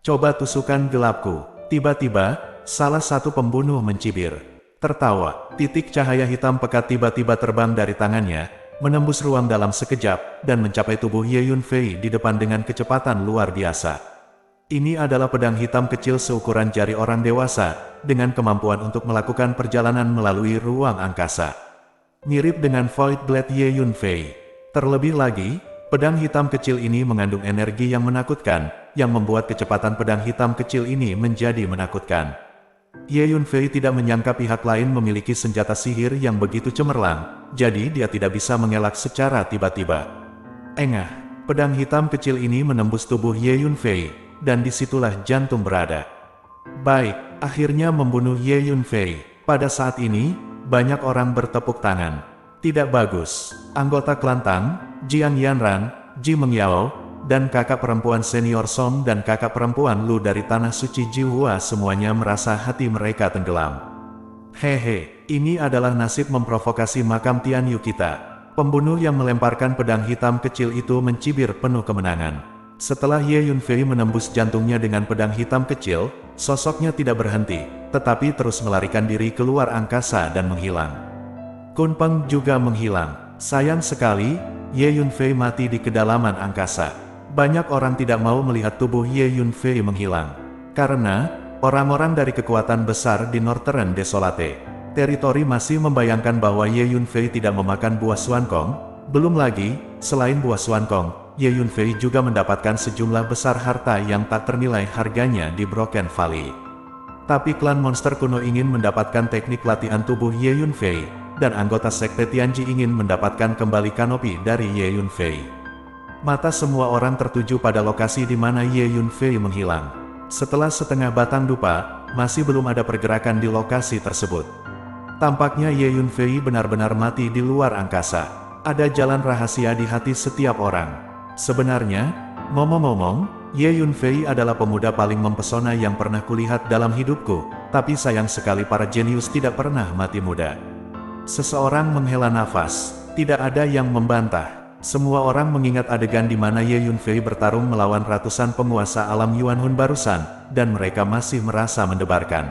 "Coba tusukan gelapku." Tiba-tiba, salah satu pembunuh mencibir. Tertawa, titik cahaya hitam pekat tiba-tiba terbang dari tangannya, menembus ruang dalam sekejap, dan mencapai tubuh Ye Yunfei di depan dengan kecepatan luar biasa. Ini adalah pedang hitam kecil seukuran jari orang dewasa, dengan kemampuan untuk melakukan perjalanan melalui ruang angkasa. Mirip dengan Void Blade Ye Yunfei. Terlebih lagi, pedang hitam kecil ini mengandung energi yang menakutkan, yang membuat kecepatan pedang hitam kecil ini menjadi menakutkan. Ye Yunfei tidak menyangka pihak lain memiliki senjata sihir yang begitu cemerlang, jadi dia tidak bisa mengelak secara tiba-tiba. Engah, pedang hitam kecil ini menembus tubuh Ye Yunfei, dan disitulah jantung berada. Baik, akhirnya membunuh Ye Yunfei. Pada saat ini, banyak orang bertepuk tangan. Tidak bagus. Anggota klan Tang, Jiang Yanran, Ji Mengyao, dan kakak perempuan senior Song dan kakak perempuan Lu dari Tanah Suci Jiuhua semuanya merasa hati mereka tenggelam. Hehe, ini adalah nasib memprovokasi makam Tianyu kita. Pembunuh yang melemparkan pedang hitam kecil itu mencibir penuh kemenangan. Setelah Ye Yunfei menembus jantungnya dengan pedang hitam kecil, sosoknya tidak berhenti, tetapi terus melarikan diri keluar angkasa dan menghilang. Kun Peng juga menghilang. Sayang sekali, Ye Yunfei mati di kedalaman angkasa. Banyak orang tidak mau melihat tubuh Ye Yunfei menghilang. Karena, orang-orang dari kekuatan besar di Northern Desolate Territory masih membayangkan bahwa Ye Yunfei tidak memakan buah Xuankong. Belum lagi, selain buah Xuankong, Ye Yunfei juga mendapatkan sejumlah besar harta yang tak ternilai harganya di Broken Valley. Tapi klan monster kuno ingin mendapatkan teknik latihan tubuh Ye Yunfei, dan anggota sekte Tianji ingin mendapatkan kembali kanopi dari Ye Yunfei. Mata semua orang tertuju pada lokasi di mana Ye Yunfei menghilang. Setelah setengah batang dupa, masih belum ada pergerakan di lokasi tersebut. Tampaknya Ye Yunfei benar-benar mati di luar angkasa. Ada jalan rahasia di hati setiap orang. Sebenarnya, ngomong-ngomong, Ye Yunfei adalah pemuda paling mempesona yang pernah kulihat dalam hidupku, tapi sayang sekali para jenius tidak pernah mati muda. Seseorang menghela nafas, tidak ada yang membantah. Semua orang mengingat adegan di mana Ye Yunfei bertarung melawan ratusan penguasa alam Yuanhun barusan, dan mereka masih merasa mendebarkan.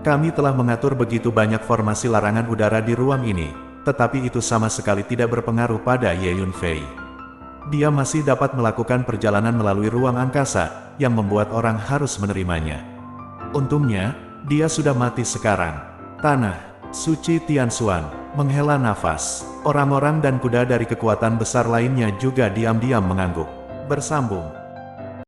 Kami telah mengatur begitu banyak formasi larangan udara di ruang ini, tetapi itu sama sekali tidak berpengaruh pada Ye Yunfei. Dia masih dapat melakukan perjalanan melalui ruang angkasa, yang membuat orang harus menerimanya. Untungnya, dia sudah mati sekarang. Tanah suci Tianshuan menghela nafas. Orang-orang dan kuda dari kekuatan besar lainnya juga diam-diam mengangguk. Bersambung.